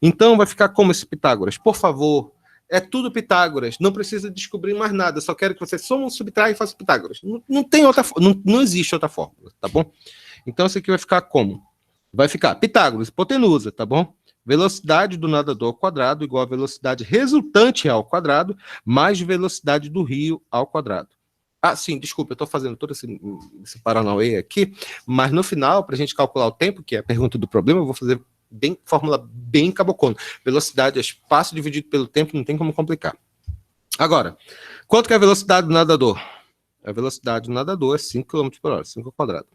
Então, vai ficar como esse Pitágoras? Por favor, é tudo Pitágoras. Não precisa descobrir mais nada. Só quero que você soma um subtrai e faça Pitágoras. Não tem outra, não existe outra fórmula, tá bom? Então, isso aqui vai ficar como? Vai ficar Pitágoras, hipotenusa, tá bom? Velocidade do nadador ao quadrado igual a velocidade resultante ao quadrado mais velocidade do rio ao quadrado. Ah, sim, desculpa, eu estou fazendo todo esse paranauê aqui, mas no final, para a gente calcular o tempo, que é a pergunta do problema, eu vou fazer fórmula bem cabocona. Velocidade é espaço dividido pelo tempo, não tem como complicar. Agora, quanto que é a velocidade do nadador? A velocidade do nadador é 5 km por hora, 5 ao quadrado.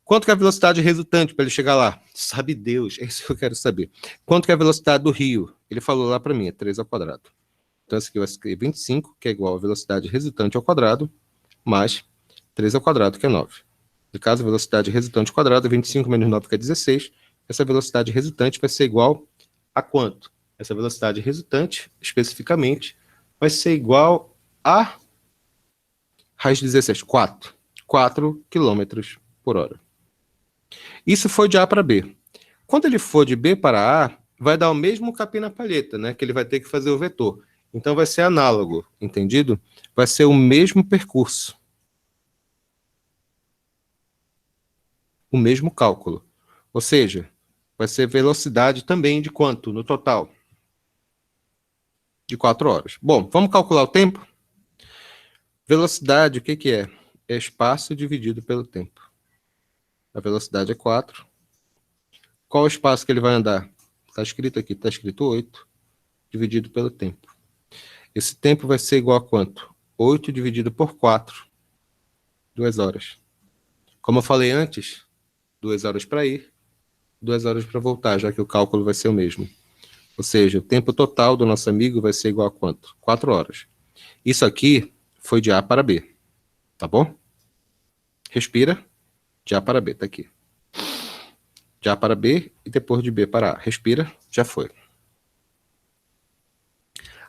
Quanto que é a velocidade resultante para ele chegar lá? Sabe Deus, é isso que eu quero saber. Quanto que é a velocidade do rio? Ele falou lá para mim, é 3 ao quadrado. Então, esse aqui vai ser 25, que é igual a velocidade resultante ao quadrado, mais 3 ao quadrado, que é 9. No caso, a velocidade resultante ao quadrado, 25 menos 9, que é 16. Essa velocidade resultante vai ser igual a quanto? Essa velocidade resultante, especificamente, vai ser igual a raiz de 16, 4 km por hora. Isso foi de A para B. Quando ele for de B para A, vai dar o mesmo capim na palheta, né? Que ele vai ter que fazer o vetor. Então vai ser análogo, entendido? Vai ser o mesmo percurso. O mesmo cálculo. Ou seja, vai ser velocidade também de quanto no total? De 4 horas. Bom, vamos calcular o tempo? Velocidade, o que é? É espaço dividido pelo tempo. A velocidade é 4. Qual o espaço que ele vai andar? Está escrito aqui, está escrito 8, dividido pelo tempo. Esse tempo vai ser igual a quanto? 8 dividido por 4. 2 horas. Como eu falei antes, 2 horas para ir, 2 horas para voltar, já que o cálculo vai ser o mesmo. Ou seja, o tempo total do nosso amigo vai ser igual a quanto? 4 horas. Isso aqui foi de A para B. Tá bom? Respira. De A para B, tá aqui. De A para B e depois de B para A. Respira, já foi.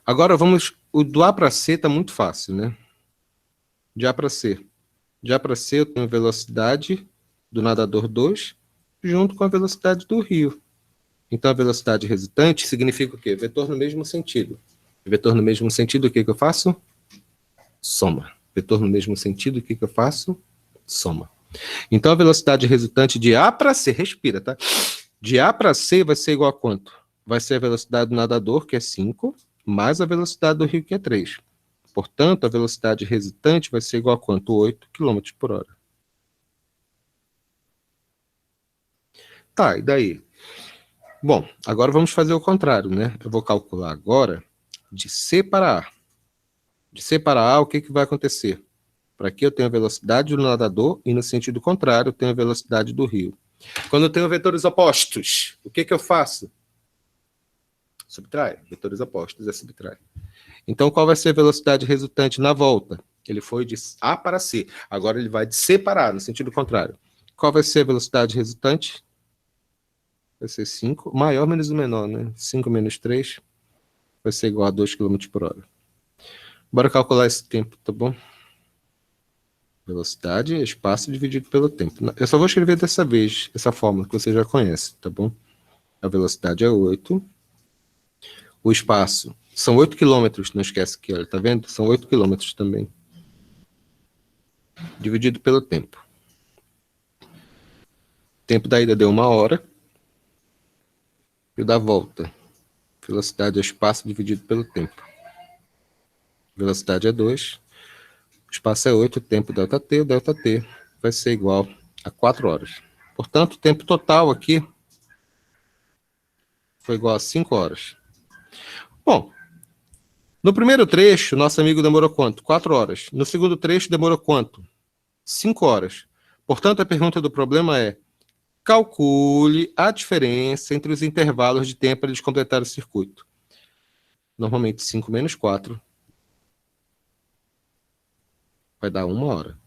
Agora vamos... O do A para C tá muito fácil, né? De A para C. De A para C eu tenho velocidade do nadador 2 junto com a velocidade do rio. Então a velocidade resultante significa o quê? Vetor no mesmo sentido. Vetor no mesmo sentido, o que eu faço? Soma. Vetor no mesmo sentido, o que eu faço? Soma. Então a velocidade resultante de A para C, respira, tá? De A para C vai ser igual a quanto? Vai ser a velocidade do nadador, que é 5, mais a velocidade do rio, que é 3. Portanto, a velocidade resultante vai ser igual a quanto? 8 km por hora. Tá, e daí? Bom, agora vamos fazer o contrário, né? Eu vou calcular agora de C para A. De C para A, o que vai acontecer? Para aqui eu tenho a velocidade do nadador e no sentido contrário eu tenho a velocidade do rio. Quando eu tenho vetores opostos, o que eu faço? Subtrai. Vetores opostos é subtrai. Então, qual vai ser a velocidade resultante na volta? Ele foi de A para C. Agora ele vai de C para A, no sentido contrário. Qual vai ser a velocidade resultante? Vai ser 5. Maior menos o menor, né? 5 menos 3 vai ser igual a 2 km por hora. Bora calcular esse tempo, tá bom? Velocidade é espaço dividido pelo tempo. Eu só vou escrever dessa vez essa fórmula que você já conhece, tá bom? A velocidade é 8. O espaço são 8 quilômetros, não esquece que, olha, tá vendo? São 8 quilômetros também. Dividido pelo tempo. O tempo da ida deu 1 hora. E o da volta. Velocidade é espaço dividido pelo tempo. Velocidade é 2. O espaço é 8, o tempo ΔT. O ΔT vai ser igual a 4 horas. Portanto, o tempo total aqui foi igual a 5 horas. Bom, no primeiro trecho, nosso amigo demorou quanto? 4 horas. No segundo trecho, demorou quanto? 5 horas. Portanto, a pergunta do problema é: calcule a diferença entre os intervalos de tempo para eles completarem o circuito. Normalmente, 5 menos 4 vai dar 1 hora.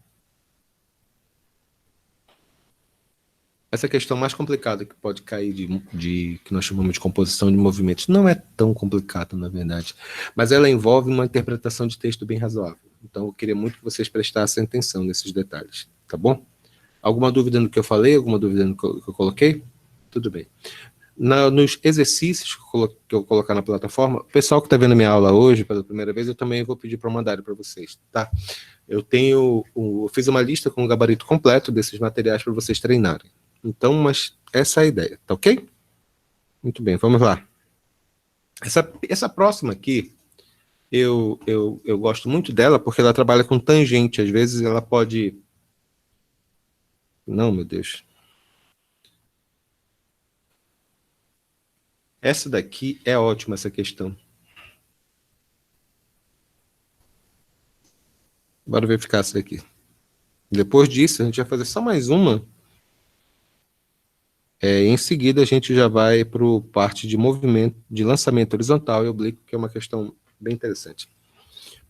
Essa questão mais complicada que pode cair que nós chamamos de composição de movimentos não é tão complicada, na verdade, mas ela envolve uma interpretação de texto bem razoável. Então, eu queria muito que vocês prestassem atenção nesses detalhes, tá bom? Alguma dúvida no que eu falei? Alguma dúvida no que eu coloquei? Tudo bem. Nos exercícios que eu colocar na plataforma, o pessoal que está vendo minha aula hoje pela primeira vez, eu também vou pedir para mandarem para vocês, tá? Eu fiz uma lista com o gabarito completo desses materiais para vocês treinarem. Então, mas essa é a ideia, tá ok? Muito bem, vamos lá. Essa próxima aqui, eu gosto muito dela porque ela trabalha com tangente. Às vezes ela pode... Não, meu Deus. Essa daqui é ótima, essa questão. Bora verificar essa daqui. Depois disso, a gente vai fazer só mais uma. Em seguida, a gente já vai para a parte de movimento, de lançamento horizontal e oblíquo, que é uma questão bem interessante.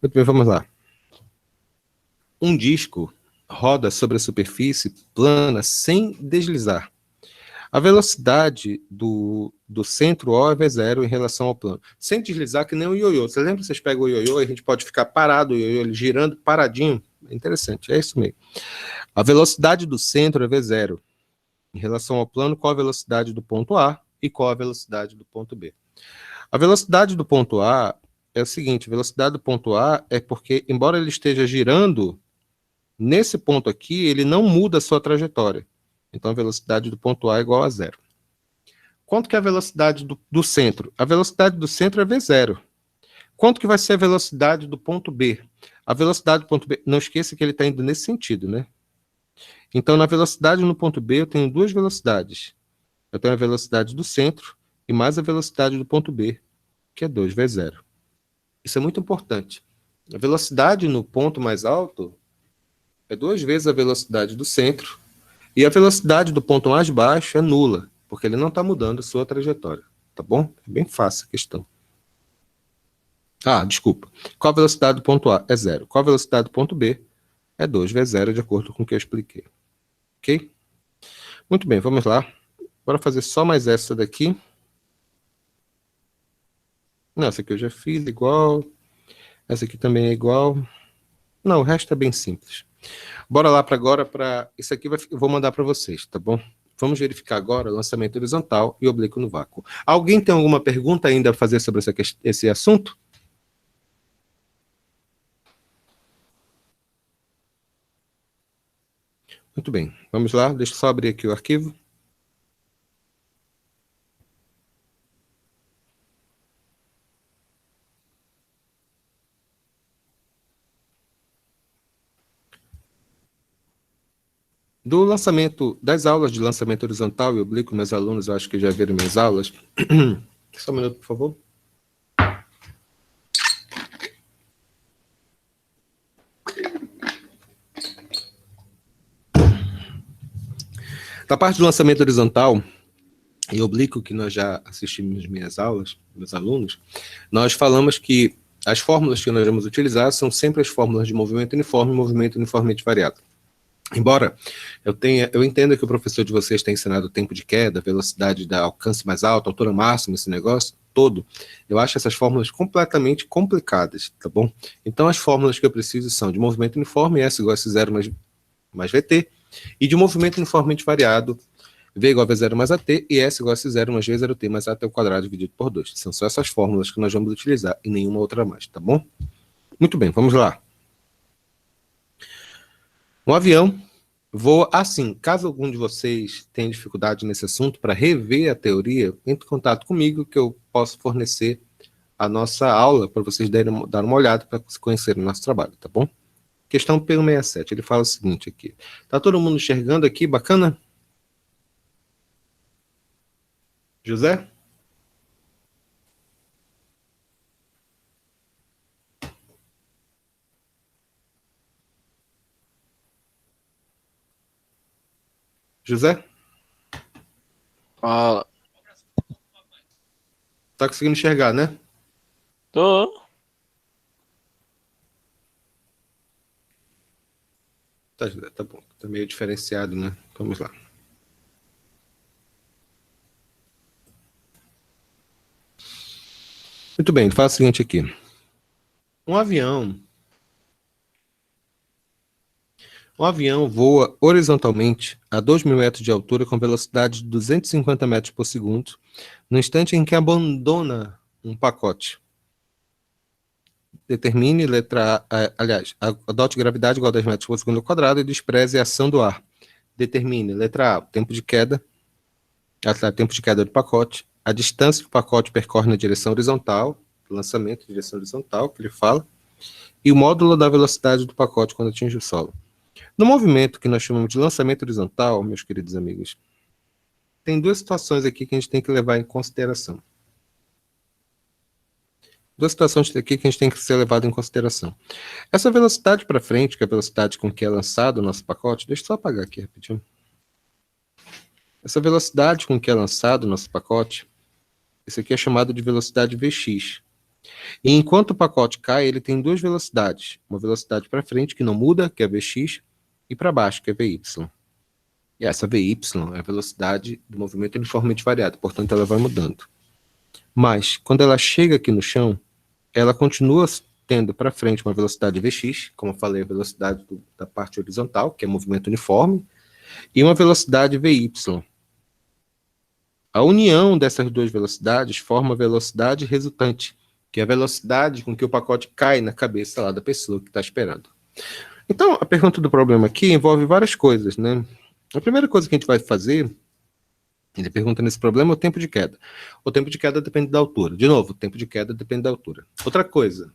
Muito bem, vamos lá. Um disco roda sobre a superfície plana sem deslizar. A velocidade do centro O é V0 em relação ao plano. Sem deslizar, que nem o ioiô. Você lembra que vocês pegam o ioiô e a gente pode ficar parado, o ioiô girando paradinho? É interessante, é isso mesmo. A velocidade do centro é V0. Em relação ao plano, qual a velocidade do ponto A e qual a velocidade do ponto B. A velocidade do ponto A é o seguinte, a velocidade do ponto A é porque, embora ele esteja girando, nesse ponto aqui, ele não muda a sua trajetória. Então, a velocidade do ponto A é igual a 0. Quanto que é a velocidade do centro? A velocidade do centro é V0. Quanto que vai ser a velocidade do ponto B? A velocidade do ponto B, não esqueça que ele está indo nesse sentido, né? Então, na velocidade no ponto B, eu tenho duas velocidades. Eu tenho a velocidade do centro e mais a velocidade do ponto B, que é 2V0. Isso é muito importante. A velocidade no ponto mais alto é 2 vezes a velocidade do centro e a velocidade do ponto mais baixo é nula, porque ele não está mudando a sua trajetória. Tá bom? É bem fácil a questão. Desculpa. Qual a velocidade do ponto A? É 0. Qual a velocidade do ponto B? É 2V0, de acordo com o que eu expliquei. Ok? Muito bem, vamos lá. Bora fazer só mais essa daqui. Não, essa aqui eu já fiz igual. Essa aqui também é igual. Não, o resto é bem simples. Bora lá para agora. Isso aqui eu vou mandar para vocês, tá bom? Vamos verificar agora o lançamento horizontal e oblíquo no vácuo. Alguém tem alguma pergunta ainda a fazer sobre esse assunto? Muito bem, vamos lá. Deixa eu só abrir aqui o arquivo. Do lançamento, das aulas de lançamento horizontal e oblíquo, meus alunos, eu acho que já viram minhas aulas. Só um minuto, por favor. Da parte do lançamento horizontal e oblíquo, que nós já assistimos nas minhas aulas, meus alunos, nós falamos que as fórmulas que nós vamos utilizar são sempre as fórmulas de movimento uniforme e movimento uniformemente variado. Embora eu entenda que o professor de vocês tenha ensinado o tempo de queda, velocidade da alcance mais alto, altura máxima, esse negócio, todo, eu acho essas fórmulas completamente complicadas, tá bom? Então, as fórmulas que eu preciso são de movimento uniforme, S igual a S0 mais VT, e de movimento uniformemente variado, V igual a V0 mais AT, e S igual a S0 mais V0T mais AT ao quadrado dividido por 2. São só essas fórmulas que nós vamos utilizar e nenhuma outra mais, tá bom? Muito bem, vamos lá. Um avião voa assim. Caso algum de vocês tenha dificuldade nesse assunto, para rever a teoria, entre em contato comigo que eu posso fornecer a nossa aula para vocês dar uma olhada para conhecerem o nosso trabalho, tá bom? Questão P167, ele fala o seguinte aqui. Tá todo mundo enxergando aqui? Bacana? José? José? Fala. Tá conseguindo enxergar, né? Tô. Tá bom. Tá meio diferenciado, né? Vamos lá. Muito bem, fala o seguinte aqui. Um avião voa horizontalmente a 2.000 metros de altura com velocidade de 250 metros por segundo no instante em que abandona um pacote. Determine letra A, aliás, adote gravidade igual a 10 metros por segundo ao quadrado e despreze a ação do ar. Determine letra A, tempo de queda do pacote, a distância que o pacote percorre na direção horizontal, lançamento, direção horizontal, que ele fala, e o módulo da velocidade do pacote quando atinge o solo. No movimento que nós chamamos de lançamento horizontal, meus queridos amigos, tem duas situações aqui que a gente tem que levar em consideração. Duas situações aqui que a gente tem que ser levado em consideração. Essa velocidade para frente, que é a velocidade com que é lançado o nosso pacote, deixa eu só apagar aqui rapidinho. Essa velocidade com que é lançado o nosso pacote, isso aqui é chamado de velocidade Vx. E enquanto o pacote cai, ele tem duas velocidades. Uma velocidade para frente, que não muda, que é Vx, e para baixo, que é Vy. E essa Vy é a velocidade do movimento uniformemente variado, portanto ela vai mudando. Mas, quando ela chega aqui no chão, ela continua tendo para frente uma velocidade Vx, como eu falei, a velocidade da parte horizontal, que é movimento uniforme, e uma velocidade Vy. A união dessas duas velocidades forma a velocidade resultante, que é a velocidade com que o pacote cai na cabeça lá da pessoa que está esperando. Então, a pergunta do problema aqui envolve várias coisas, né? A primeira coisa que a gente vai fazer, ele pergunta nesse problema, é o tempo de queda. O tempo de queda depende da altura. De novo, o tempo de queda depende da altura. Outra coisa,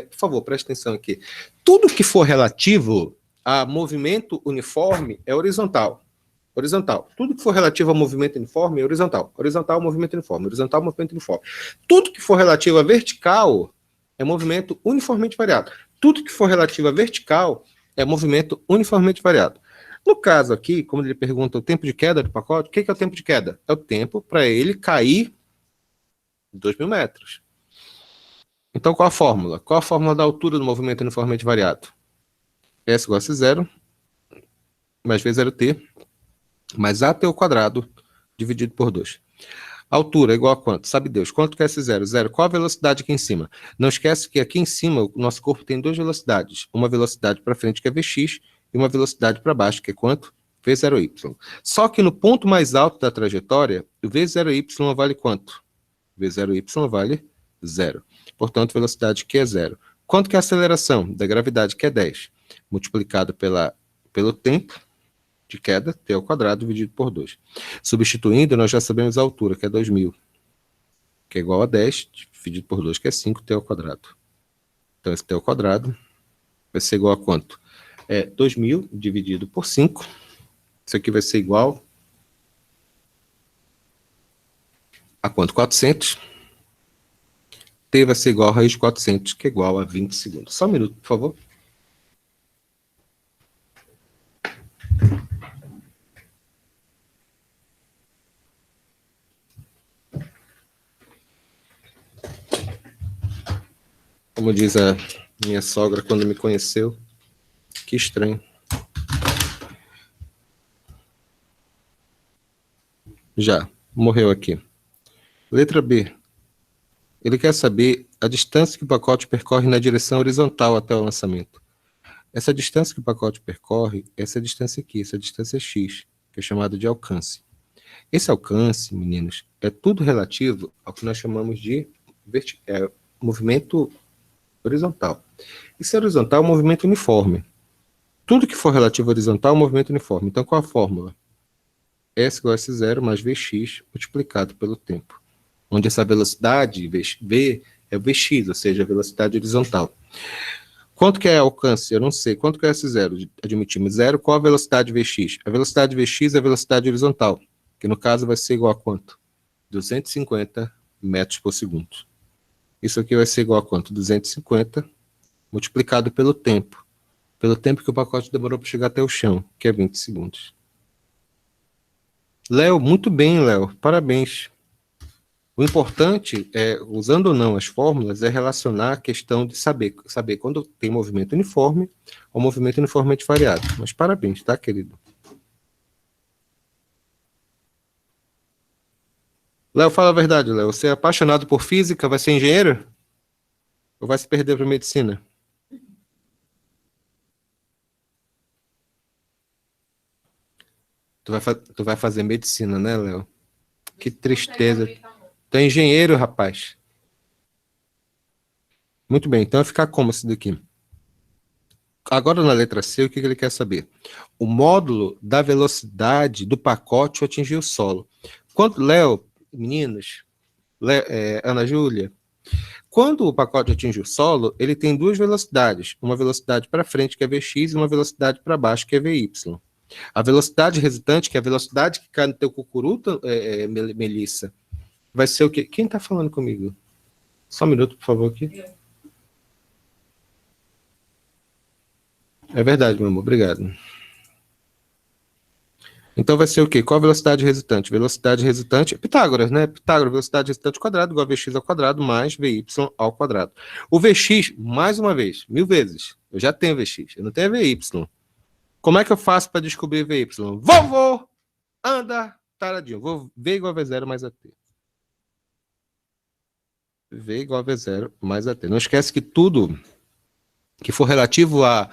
por favor, preste atenção aqui. Tudo que for relativo a movimento uniforme é horizontal. Horizontal. Tudo que for relativo a movimento uniforme é horizontal. Horizontal, movimento uniforme. Horizontal, movimento uniforme. Tudo que for relativo a vertical é movimento uniformemente variado. Tudo que for relativo a vertical é movimento uniformemente variado. No caso aqui, como ele pergunta o tempo de queda do pacote, o que é o tempo de queda? É o tempo para ele cair 2.000 metros. Então, qual a fórmula? Qual a fórmula da altura do movimento uniformemente variado? S igual a S0 mais V0T mais AT ao quadrado dividido por 2. Altura é igual a quanto? Sabe Deus. Quanto que é esse zero? Zero. Qual a velocidade aqui em cima? Não esquece que aqui em cima o nosso corpo tem duas velocidades. Uma velocidade para frente, que é Vx, e uma velocidade para baixo, que é quanto? V0y. Só que no ponto mais alto da trajetória, o V0y vale quanto? V0y vale zero. Portanto, velocidade que é zero. Quanto que é a aceleração da gravidade, que é 10? Multiplicado pelo tempo de queda, t ao quadrado, dividido por 2. Substituindo, nós já sabemos a altura, que é 2.000, que é igual a 10, dividido por 2, que é 5t ao quadrado. Então, esse t ao quadrado vai ser igual a quanto? 2.000 dividido por 5. Isso aqui vai ser igual a quanto? 400. T vai ser igual a raiz de 400, que é igual a 20 segundos. Só um minuto, por favor. Como diz a minha sogra quando me conheceu, que estranho. Já, morreu aqui. Letra B. Ele quer saber a distância que o pacote percorre na direção horizontal até o lançamento. Essa distância que o pacote percorre, essa distância aqui, essa distância x, que é chamada de alcance. Esse alcance, meninos, é tudo relativo ao que nós chamamos de movimento horizontal. E se horizontal é um movimento uniforme. Tudo que for relativo ao horizontal é um movimento uniforme. Então, qual a fórmula? S igual a S0 mais Vx multiplicado pelo tempo. Onde essa velocidade, V, é o Vx, ou seja, a velocidade horizontal. Quanto que é alcance? Eu não sei. Quanto que é S0? Admitimos zero. Qual a velocidade Vx? A velocidade Vx é a velocidade horizontal, que no caso vai ser igual a quanto? 250 metros por segundo. Isso aqui vai ser igual a quanto? 250 multiplicado pelo tempo. Pelo tempo que o pacote demorou para chegar até o chão, que é 20 segundos. Léo, muito bem, Léo. Parabéns. O importante, usando ou não as fórmulas, é relacionar a questão de saber quando tem movimento uniforme ou movimento uniformemente variado. Mas parabéns, tá, querido? Léo, fala a verdade, Léo. Você é apaixonado por física, vai ser engenheiro? Ou vai se perder para medicina? Tu vai fazer medicina, né, Léo? Que tristeza. Tu é engenheiro, rapaz. Muito bem, então vai ficar como isso daqui? Agora na letra C, o que ele quer saber? O módulo da velocidade do pacote ao atingir o solo. Léo, meninas, Ana Júlia, quando o pacote atinge o solo, ele tem duas velocidades. Uma velocidade para frente, que é Vx, e uma velocidade para baixo, que é Vy. A velocidade resultante, que é a velocidade que cai no teu cucuruto, Melissa, vai ser o quê? Quem está falando comigo? Só um minuto, por favor, aqui. É verdade, meu amor, obrigado. Então vai ser o quê? Qual a velocidade resultante? Velocidade resultante, Pitágoras, né? Pitágoras, velocidade resultante ao quadrado igual a Vx ao quadrado mais Vy ao quadrado. O Vx, mais uma vez, 1000 vezes. Eu já tenho Vx, eu não tenho Vy. Como é que eu faço para descobrir Vy? Vovô, anda, taradinho. Vou V igual a V0 mais AT. V igual a V0 mais AT. Não esquece que tudo que for relativo à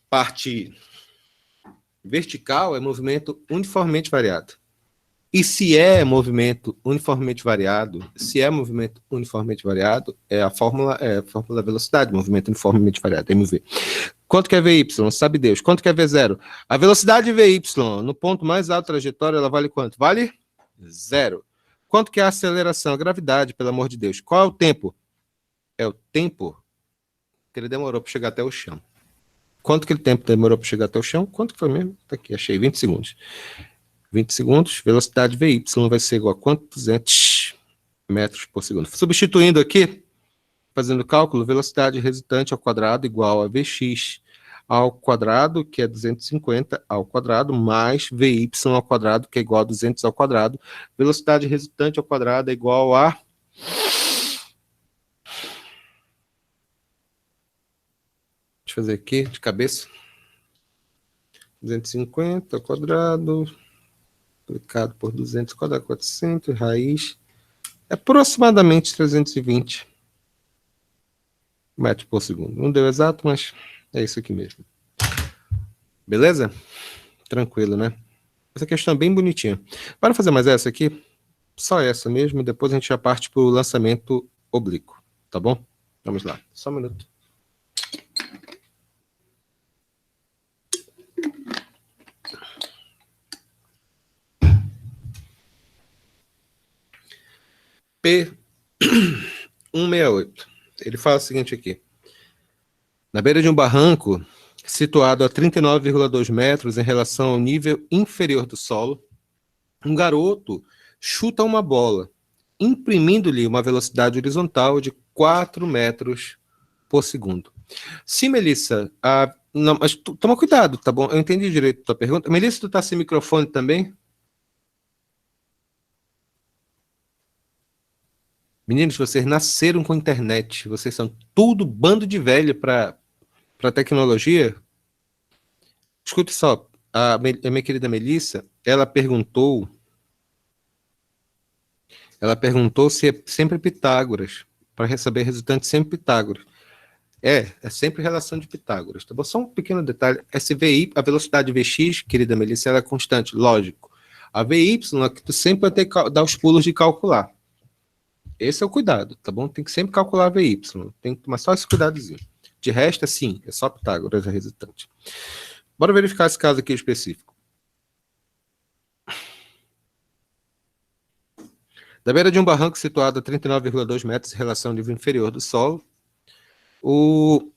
parte vertical é movimento uniformemente variado. E se é movimento uniformemente variado, é a fórmula da velocidade, movimento uniformemente variado, MV. Quanto que é Vy? Sabe Deus. Quanto que é V0? A velocidade Vy, no ponto mais alto da trajetória, ela vale quanto? Vale 0. Quanto que é a aceleração? A gravidade, pelo amor de Deus. Qual é o tempo? É o tempo que ele demorou para chegar até o chão. Quanto que o tempo demorou para chegar até o chão? Quanto que foi mesmo? Tá aqui, achei, 20 segundos. 20 segundos, velocidade Vy vai ser igual a quanto? 200 metros por segundo. Substituindo aqui, fazendo cálculo, velocidade resultante ao quadrado igual a Vx ao quadrado, que é 250 ao quadrado, mais Vy ao quadrado, que é igual a 200 ao quadrado. Velocidade resultante ao quadrado é igual a... Deixa eu fazer aqui, de cabeça. 250 ao quadrado, multiplicado por 200 ao quadrado, 400, raiz... É aproximadamente 320 metros por segundo. Não deu exato, mas é isso aqui mesmo. Beleza? Tranquilo, né? Essa questão é bem bonitinha. Para fazer mais essa aqui, só essa mesmo, depois a gente já parte para o lançamento oblíquo, tá bom? Vamos lá, só um minuto. P168. Ele fala o seguinte aqui. Na beira de um barranco, situado a 39,2 metros em relação ao nível inferior do solo, um garoto chuta uma bola, imprimindo-lhe uma velocidade horizontal de 4 metros por segundo. Sim, Melissa, não, mas toma cuidado, tá bom? Eu entendi direito a tua pergunta. Melissa, tu tá sem microfone também? Meninos, vocês nasceram com internet, vocês são tudo bando de velho para tecnologia. Escute só, a minha querida Melissa, ela perguntou Ela perguntou se é sempre Pitágoras, para receber resultante sempre Pitágoras. É sempre relação de Pitágoras, tá bom? Só um pequeno detalhe, esse VY, a velocidade Vx, querida Melissa, ela é constante, lógico. A VY é que tu sempre vai ter que dar os pulos de calcular. Esse é o cuidado, tá bom? Tem que sempre calcular a VY, tem que tomar só esse cuidadozinho. De resto, assim, é só Pitágoras a resultante. Bora verificar esse caso aqui específico. Da beira de um barranco situado a 39,2 metros em relação ao nível inferior do solo, um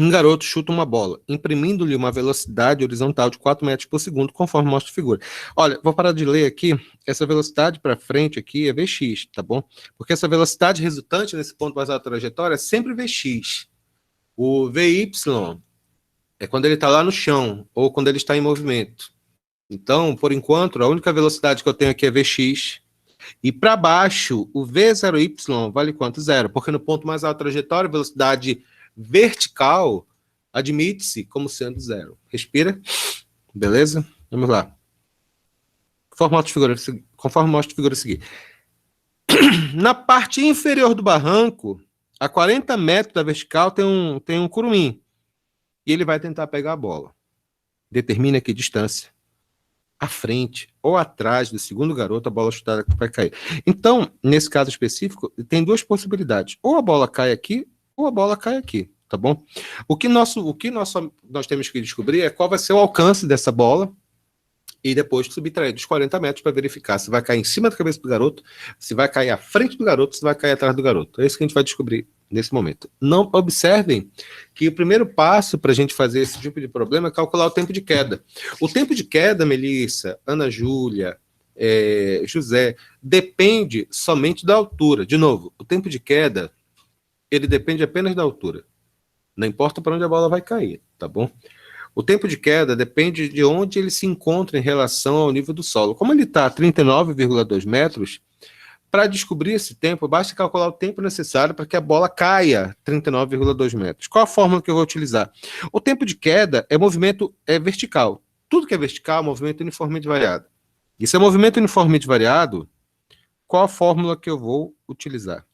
garoto chuta uma bola, imprimindo-lhe uma velocidade horizontal de 4 metros por segundo, conforme mostra a figura. Olha, vou parar de ler aqui. Essa velocidade para frente aqui é Vx, tá bom? Porque essa velocidade resultante nesse ponto mais alto da trajetória é sempre Vx. O Vy é quando ele está lá no chão, ou quando ele está em movimento. Então, por enquanto, a única velocidade que eu tenho aqui é Vx. E para baixo, o V0y vale quanto? Zero. Porque no ponto mais alto da trajetória, a velocidade vertical admite-se como sendo zero. Respira. Beleza? Vamos lá. Conforme mostra a figura a seguir. Na parte inferior do barranco, a 40 metros da vertical, tem um curumim. E ele vai tentar pegar a bola. Determina que distância à frente ou atrás do segundo garoto a bola chutada vai cair. Então, nesse caso específico, tem duas possibilidades. Ou a bola cai aqui, ou a bola cai aqui, tá bom? O que nós temos que descobrir é qual vai ser o alcance dessa bola e depois subtrair dos 40 metros para verificar se vai cair em cima da cabeça do garoto, se vai cair à frente do garoto, se vai cair atrás do garoto. É isso que a gente vai descobrir nesse momento. Não observem que o primeiro passo para a gente fazer esse tipo de problema é calcular o tempo de queda. O tempo de queda, Melissa, Ana Júlia, José, depende somente da altura. De novo, o tempo de queda, ele depende apenas da altura. Não importa para onde a bola vai cair, tá bom? O tempo de queda depende de onde ele se encontra em relação ao nível do solo. Como ele está a 39,2 metros, para descobrir esse tempo, basta calcular o tempo necessário para que a bola caia 39,2 metros. Qual a fórmula que eu vou utilizar? O tempo de queda é movimento vertical. Tudo que é vertical é movimento uniformemente variado. E se é movimento uniformemente variado, qual a fórmula que eu vou utilizar?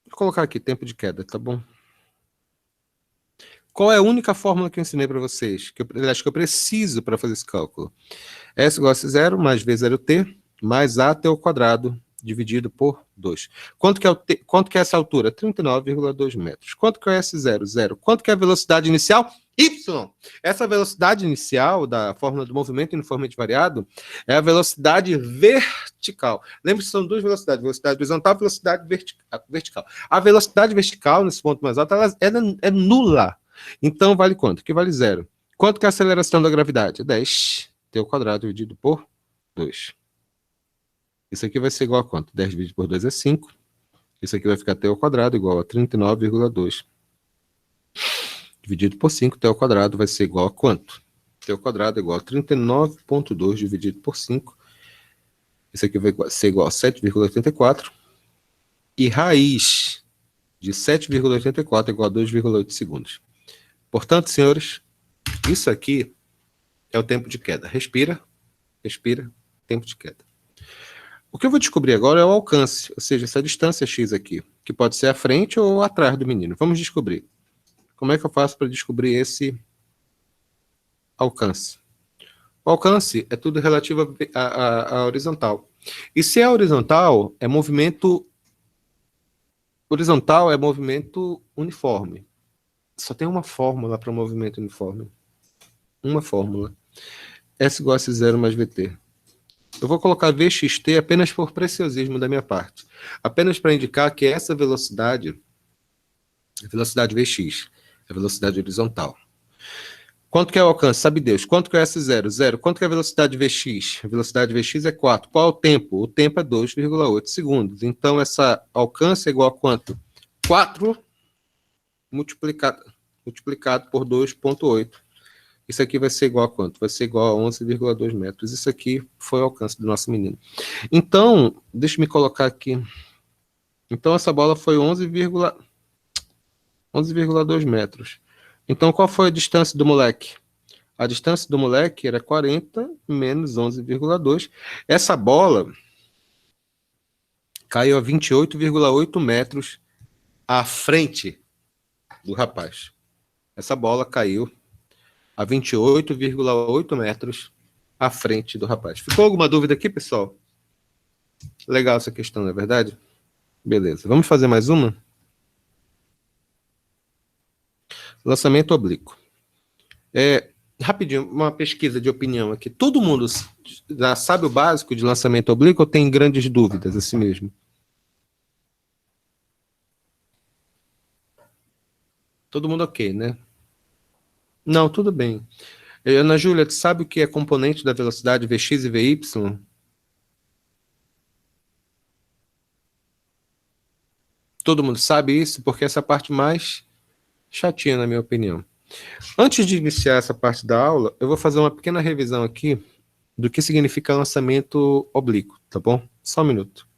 Vou colocar aqui tempo de queda, tá bom? Qual é a única fórmula que eu ensinei para vocês? Que eu acho que eu preciso para fazer esse cálculo. S igual a 0 mais V0t mais AT ao quadrado dividido por 2. Quanto que é essa altura? 39,2 metros. Quanto que é S0? 0. Quanto que é a velocidade inicial? Y. Essa velocidade inicial da fórmula do movimento uniformemente variado é a velocidade vertical. Lembre-se que são duas velocidades, velocidade horizontal e velocidade vertical. A velocidade vertical, nesse ponto mais alto, ela é nula. Então, vale quanto? Que vale 0. Quanto que é a aceleração da gravidade? 10 t ao quadrado dividido por 2. Isso aqui vai ser igual a quanto? 10 dividido por 2 é 5. Isso aqui vai ficar t ao quadrado igual a 39,2. Dividido por 5, t ao quadrado vai ser igual a quanto? T ao quadrado é igual a 39,2 dividido por 5. Isso aqui vai ser igual a 7,84. E raiz de 7,84 é igual a 2,8 segundos. Portanto, senhores, isso aqui é o tempo de queda. Respira, respira, tempo de queda. O que eu vou descobrir agora é o alcance, ou seja, essa distância x aqui, que pode ser à frente ou atrás do menino. Vamos descobrir. Como é que eu faço para descobrir esse alcance? O alcance é tudo relativo à horizontal. E se é horizontal, é movimento uniforme. Só tem uma fórmula para movimento uniforme. Uma fórmula. S igual a S0 mais VT. Eu vou colocar VXT apenas por preciosismo da minha parte. Apenas para indicar que essa velocidade, a velocidade Vx, é a velocidade horizontal. Quanto que é o alcance? Sabe Deus. Quanto que é S0? 0. Quanto que é a velocidade Vx? A velocidade Vx é 4. Qual é o tempo? O tempo é 2,8 segundos. Então, essa alcance é igual a quanto? 4 multiplicado por 2,8. Isso aqui vai ser igual a quanto? Vai ser igual a 11,2 metros. Isso aqui foi o alcance do nosso menino. Então, deixa eu me colocar aqui. Então, essa bola foi 11,2 metros. Então, qual foi a distância do moleque? A distância do moleque era 40 menos 11,2. Essa bola caiu a 28,8 metros à frente do rapaz. Essa bola caiu a 28,8 metros à frente do rapaz. Ficou alguma dúvida aqui, pessoal? Legal essa questão, não é verdade? Beleza. Vamos fazer mais uma? Lançamento oblíquo. Rapidinho, uma pesquisa de opinião aqui. Todo mundo já sabe o básico de lançamento oblíquo ou tem grandes dúvidas assim mesmo? Todo mundo ok, né? Não, tudo bem. Ana Júlia, tu sabe o que é componente da velocidade Vx e Vy? Todo mundo sabe isso? Porque essa é a parte mais chatinha, na minha opinião. Antes de iniciar essa parte da aula, eu vou fazer uma pequena revisão aqui do que significa lançamento oblíquo, tá bom? Só um minuto.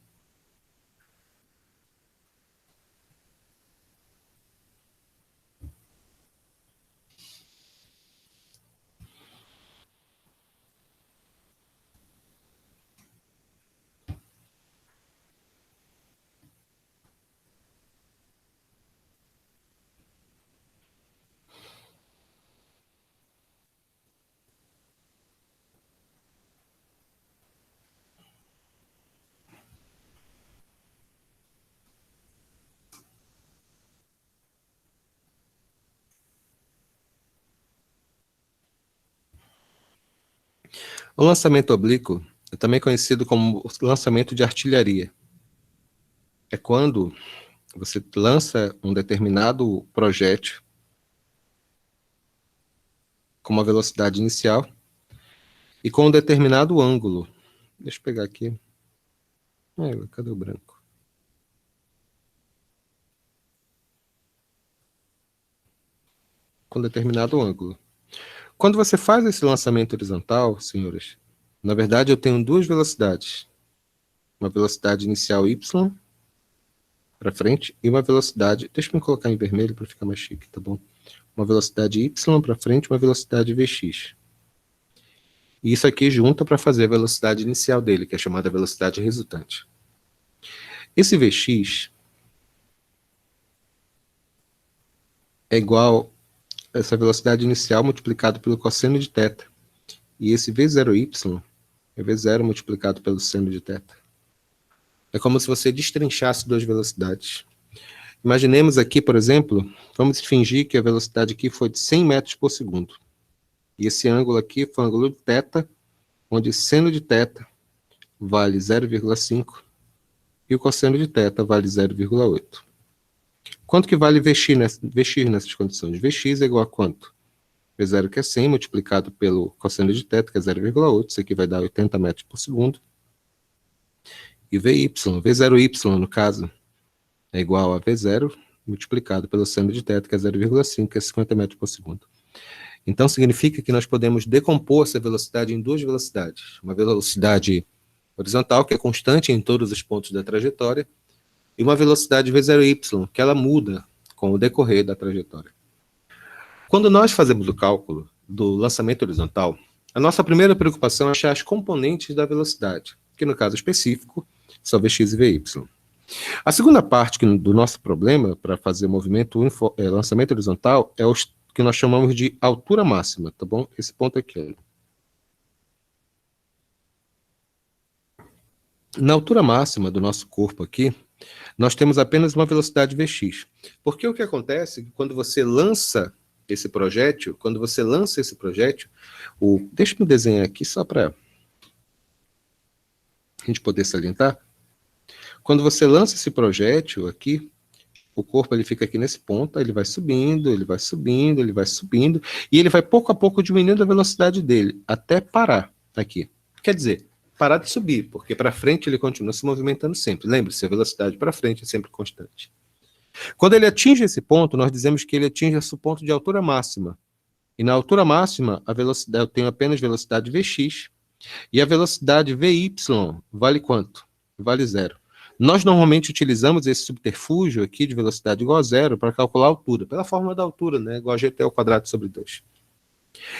O lançamento oblíquo é também conhecido como lançamento de artilharia. É quando você lança um determinado projétil com uma velocidade inicial e com um determinado ângulo. Deixa eu pegar aqui. Cadê o branco? Com determinado ângulo. Quando você faz esse lançamento horizontal, senhores, na verdade eu tenho duas velocidades. Uma velocidade inicial y para frente e uma velocidade, deixa eu me colocar em vermelho para ficar mais chique, tá bom? Uma velocidade y para frente e uma velocidade vx. E isso aqui junta para fazer a velocidade inicial dele, que é chamada velocidade resultante. Esse vx é igual a essa velocidade inicial multiplicado pelo cosseno de θ. E esse v0y é v0 multiplicado pelo seno de θ. É como se você destrinchasse duas velocidades. Imaginemos aqui, por exemplo, vamos fingir que a velocidade aqui foi de 100 metros por segundo. E esse ângulo aqui foi o ângulo de θ, onde seno de θ vale 0,5 e o cosseno de θ vale 0,8. Quanto que vale Vx nessas condições? Vx é igual a quanto? V0 que é 100 multiplicado pelo cosseno de θ, que é 0,8, isso aqui vai dar 80 metros por segundo. E V0y no caso, é igual a V0 multiplicado pelo seno de θ, que é 0,5, que é 50 metros por segundo. Então, significa que nós podemos decompor essa velocidade em duas velocidades. Uma velocidade horizontal, que é constante em todos os pontos da trajetória, e uma velocidade V0y, que ela muda com o decorrer da trajetória. Quando nós fazemos o cálculo do lançamento horizontal, a nossa primeira preocupação é achar as componentes da velocidade, que no caso específico são Vx e Vy. A segunda parte do nosso problema para fazer lançamento horizontal é o que nós chamamos de altura máxima, tá bom? Esse ponto aqui. Na altura máxima do nosso corpo aqui, nós temos apenas uma velocidade Vx. Porque o que acontece é que quando você lança esse projétil, deixa eu desenhar aqui só para a gente poder salientar. Quando você lança esse projétil aqui, o corpo ele fica aqui nesse ponto, ele vai subindo, ele vai subindo, ele vai subindo, e ele vai pouco a pouco diminuindo a velocidade dele, até parar aqui. Quer dizer, parar de subir, porque para frente ele continua se movimentando sempre. Lembre-se, a velocidade para frente é sempre constante. Quando ele atinge esse ponto, nós dizemos que ele atinge esse ponto de altura máxima. E na altura máxima, a velocidade, eu tenho apenas velocidade Vx, e a velocidade Vy vale quanto? Vale 0. Nós normalmente utilizamos esse subterfúgio aqui de velocidade igual a 0 para calcular a altura, pela fórmula da altura, né? Igual a gt² sobre 2.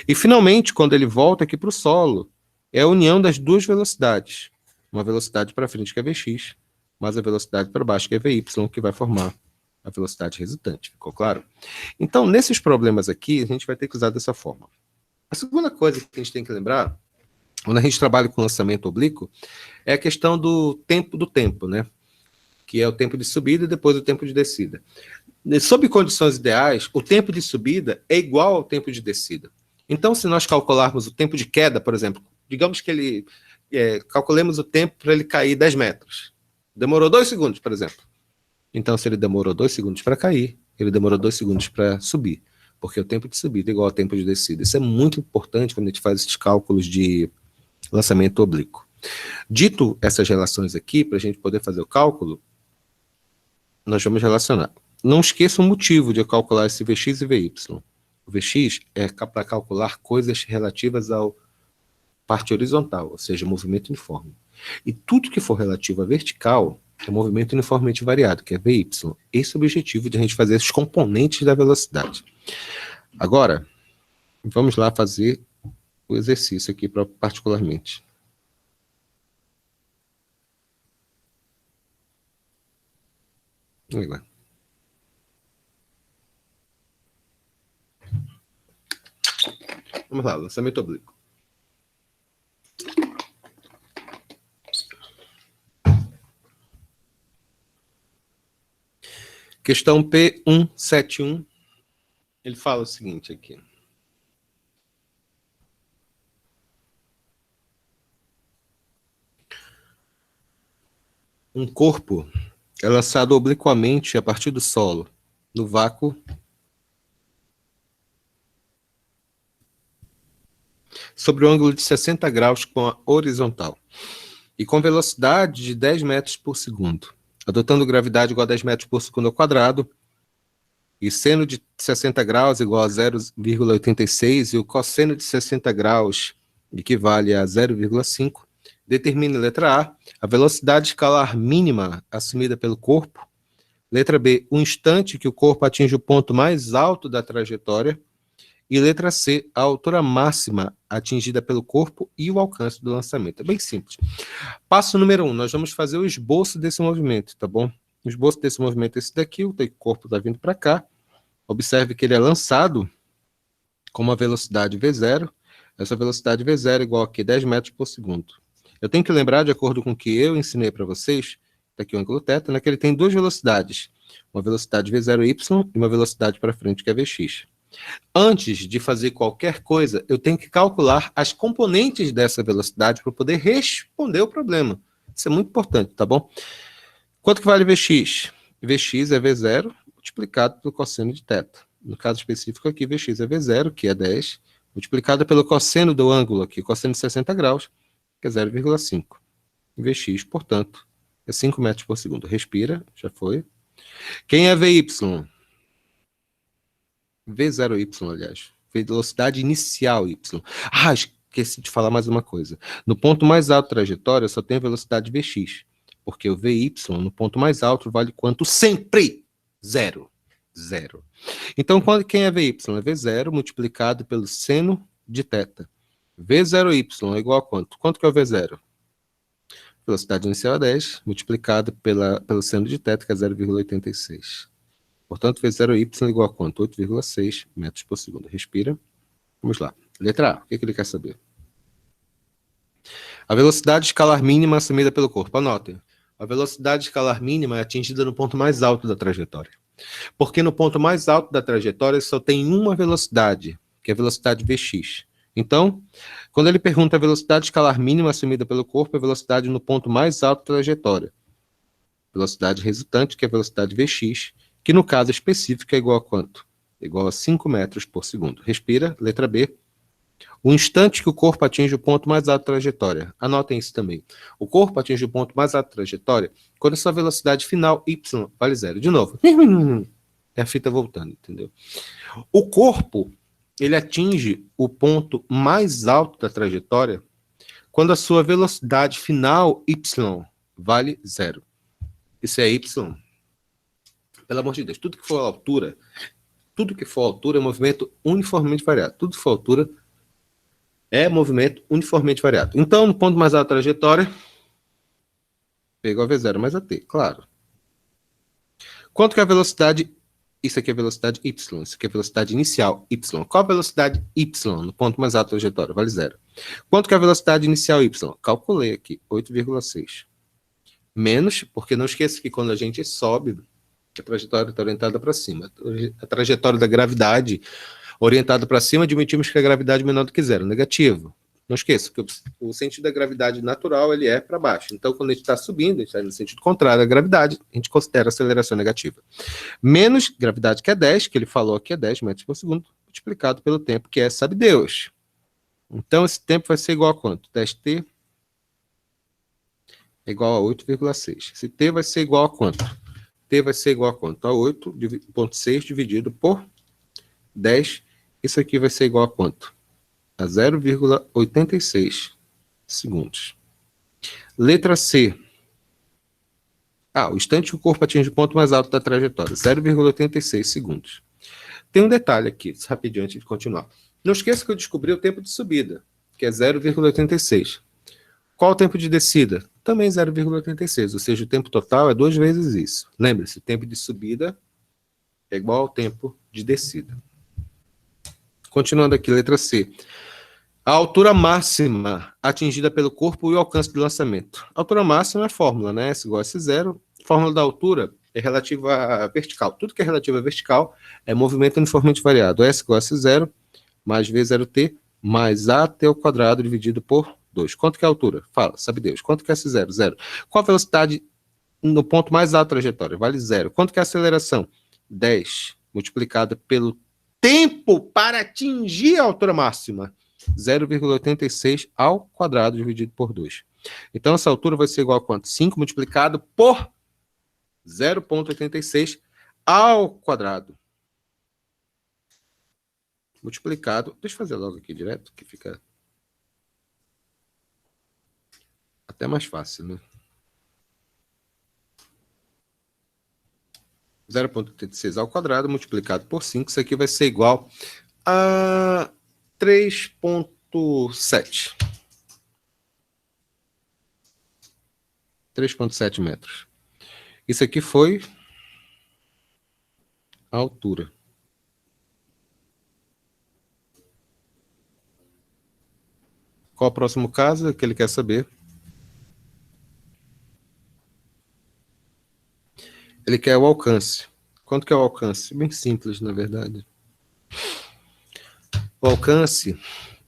E, finalmente, quando ele volta aqui para o solo, é a união das duas velocidades. Uma velocidade para frente, que é Vx, mais a velocidade para baixo, que é Vy, que vai formar a velocidade resultante. Ficou claro? Então, nesses problemas aqui, a gente vai ter que usar dessa forma. A segunda coisa que a gente tem que lembrar, quando a gente trabalha com lançamento oblíquo, é a questão do tempo, né? Que é o tempo de subida e depois o tempo de descida. Sob condições ideais, o tempo de subida é igual ao tempo de descida. Então, se nós calcularmos o tempo de queda, por exemplo, digamos que calculemos o tempo para ele cair 10 metros. Demorou 2 segundos, por exemplo. Então, se ele demorou 2 segundos para cair, ele demorou 2 segundos para subir, porque o tempo de subida é igual ao tempo de descida. Isso é muito importante quando a gente faz esses cálculos de lançamento oblíquo. Dito essas relações aqui, para a gente poder fazer o cálculo, nós vamos relacionar. Não esqueça o motivo de calcular esse Vx e Vy. O Vx é para calcular coisas relativas ao parte horizontal, ou seja, movimento uniforme. E tudo que for relativo à vertical é movimento uniformemente variado, que é Vy. Esse é o objetivo de a gente fazer esses componentes da velocidade. Agora, vamos lá fazer o exercício aqui particularmente. Vamos lá. Vamos lá, lançamento oblíquo. Questão P171, ele fala o seguinte aqui. Um corpo é lançado obliquamente a partir do solo, no vácuo, sobre o ângulo de 60 graus com a horizontal, e com velocidade de 10 metros por segundo, adotando gravidade igual a 10 metros por segundo ao quadrado, e seno de 60 graus igual a 0,86, e o cosseno de 60 graus equivale a 0,5, determine letra A velocidade escalar mínima assumida pelo corpo, letra B, o instante que o corpo atinge o ponto mais alto da trajetória, e letra C, a altura máxima atingida pelo corpo e o alcance do lançamento. É bem simples. Passo número 1, nós vamos fazer o esboço desse movimento, tá bom? O esboço desse movimento é esse daqui, o corpo está vindo para cá. Observe que ele é lançado com uma velocidade V0. Essa velocidade V0 é igual a 10 metros por segundo. Eu tenho que lembrar, de acordo com o que eu ensinei para vocês, tá aqui o ângulo θ, né, que ele tem duas velocidades. Uma velocidade V0y e uma velocidade para frente, que é Vx. Antes de fazer qualquer coisa, eu tenho que calcular as componentes dessa velocidade para poder responder o problema. Isso é muito importante, tá bom? Quanto que vale Vx? Vx é V0 multiplicado pelo cosseno de θ. No caso específico aqui, Vx é V0, que é 10, multiplicado pelo cosseno do ângulo aqui, cosseno de 60 graus, que é 0,5. Vx, portanto, é 5 metros por segundo. Respira, já foi. Quem é Vy? V0y, aliás. Velocidade inicial y. Ah, esqueci de falar mais uma coisa. No ponto mais alto da trajetória, só tem a velocidade Vx. Porque o Vy, no ponto mais alto, vale quanto? Sempre! Zero. Zero. Então, quem é Vy? É V0 multiplicado pelo seno de θ. V0y é igual a quanto? Quanto que é o V0? Velocidade inicial é 10, multiplicado pelo seno de θ, que é 0,86. Portanto, V0y é igual a quanto? 8,6 metros por segundo. Respira. Vamos lá. Letra A. O que ele quer saber? A velocidade escalar mínima assumida pelo corpo. Anotem. A velocidade escalar mínima é atingida no ponto mais alto da trajetória. Porque no ponto mais alto da trajetória só tem uma velocidade, que é a velocidade Vx. Então, quando ele pergunta a velocidade escalar mínima assumida pelo corpo, é a velocidade no ponto mais alto da trajetória. Velocidade resultante, que é a velocidade Vx, que no caso específico é igual a quanto? Igual a 5 metros por segundo. Respira, letra B. O instante que o corpo atinge o ponto mais alto da trajetória. Anotem isso também. O corpo atinge o ponto mais alto da trajetória quando a sua velocidade final, y, vale 0. De novo. É a fita voltando, entendeu? O corpo, ele atinge o ponto mais alto da trajetória quando a sua velocidade final, y, vale 0. Isso é y. Pelo amor de Deus, tudo que for a altura Tudo que for altura é movimento uniformemente variado. Tudo que for altura é movimento uniformemente variado. Então, no ponto mais alto da trajetória, P igual a V0 mais AT, claro. Quanto que é a velocidade? Isso aqui é velocidade Y, isso aqui é velocidade inicial Y. Qual a velocidade Y no ponto mais alto da trajetória? Vale 0. Quanto que é a velocidade inicial Y? Calculei aqui, 8,6. Menos, porque não esqueça que quando a gente sobe, a trajetória está orientada para cima. A trajetória da gravidade orientada para cima, admitimos que a gravidade é menor do que 0, negativo. Não esqueça que o sentido da gravidade natural ele é para baixo. Então, quando a gente está subindo, a gente está no sentido contrário à gravidade, a gente considera a aceleração negativa. Menos gravidade, que é 10, que ele falou aqui é 10 metros por segundo, multiplicado pelo tempo, que é, sabe Deus. Então, esse tempo vai ser igual a quanto? 10t é igual a 8,6. Esse t vai ser igual a quanto? T vai ser igual a quanto? A 8,6 dividido por 10. Isso aqui vai ser igual a quanto? A 0,86 segundos. Letra C. O instante que o corpo atinge o ponto mais alto da trajetória, 0,86 segundos. Tem um detalhe aqui, rapidinho, antes de continuar. Não esqueça que eu descobri o tempo de subida, que é 0,86. Qual o tempo de descida? Também 0,86, ou seja, o tempo total é 2 vezes isso. Lembre-se, o tempo de subida é igual ao tempo de descida. Continuando aqui, letra C. A altura máxima atingida pelo corpo e o alcance do lançamento. A altura máxima é a fórmula, né? S igual a S0. A fórmula da altura é relativa à vertical. Tudo que é relativo à vertical é movimento uniformemente variado. S igual a S0 mais V0T mais AT ao quadrado dividido por 2. Quanto que é a altura? Fala, sabe Deus. Quanto que é S0? 0. Qual a velocidade no ponto mais alto da trajetória? Vale 0. Quanto que é a aceleração? 10 multiplicada pelo tempo para atingir a altura máxima. 0,86 ao quadrado dividido por 2. Então, essa altura vai ser igual a quanto? 5 multiplicado por 0,86 ao quadrado. Multiplicado... Deixa eu fazer logo aqui direto, que fica até mais fácil, né? 0,86 ao quadrado multiplicado por 5. Isso aqui vai ser igual a 3,7. 3,7 metros. Isso aqui foi a altura. Qual o próximo caso que ele quer saber? Ele quer o alcance. Quanto que é o alcance? Bem simples, na verdade. O alcance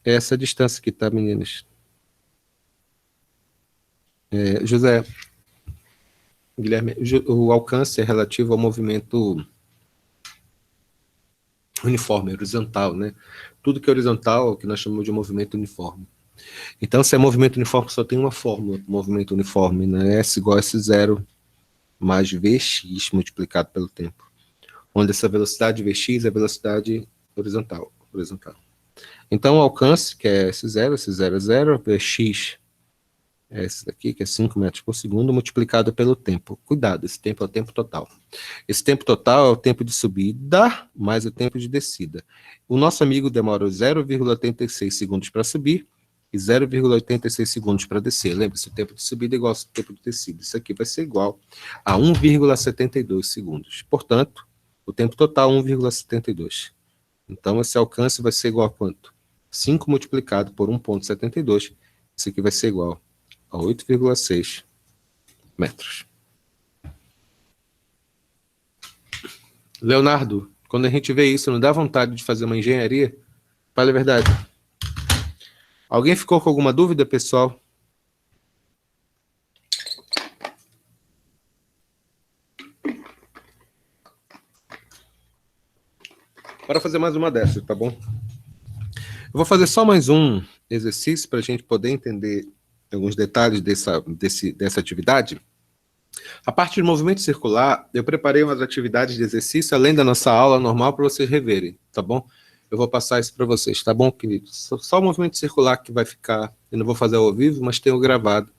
é essa distância aqui, tá, meninas? José, Guilherme, o alcance é relativo ao movimento uniforme, horizontal, né? Tudo que é horizontal é o que nós chamamos de movimento uniforme. Então, se é movimento uniforme, só tem uma fórmula para movimento uniforme, né? S igual a S0 mais Vx multiplicado pelo tempo. Onde essa velocidade Vx é a velocidade horizontal. Então, o alcance, que é S0 é 0, Vx é esse daqui, que é 5 metros por segundo, multiplicado pelo tempo. Cuidado, esse tempo é o tempo total. Esse tempo total é o tempo de subida mais o tempo de descida. O nosso amigo demorou 0,86 segundos para subir e 0,86 segundos para descer. Lembre-se, o tempo de subida é igual ao tempo de descida. Isso aqui vai ser igual a 1,72 segundos. Portanto, o tempo total é 1,72. Então, esse alcance vai ser igual a quanto? 5 multiplicado por 1,72. Isso aqui vai ser igual a 8,6 metros. Leonardo, quando a gente vê isso, não dá vontade de fazer uma engenharia? Fala a verdade. Alguém ficou com alguma dúvida, pessoal? Bora fazer mais uma dessas, tá bom? Eu vou fazer só mais um exercício para a gente poder entender alguns detalhes dessa atividade. A parte de movimento circular, eu preparei umas atividades de exercício, além da nossa aula normal, para vocês reverem, tá bom? Eu vou passar isso para vocês, tá bom, queridos? Só o movimento circular que vai ficar, eu não vou fazer ao vivo, mas tem o gravado,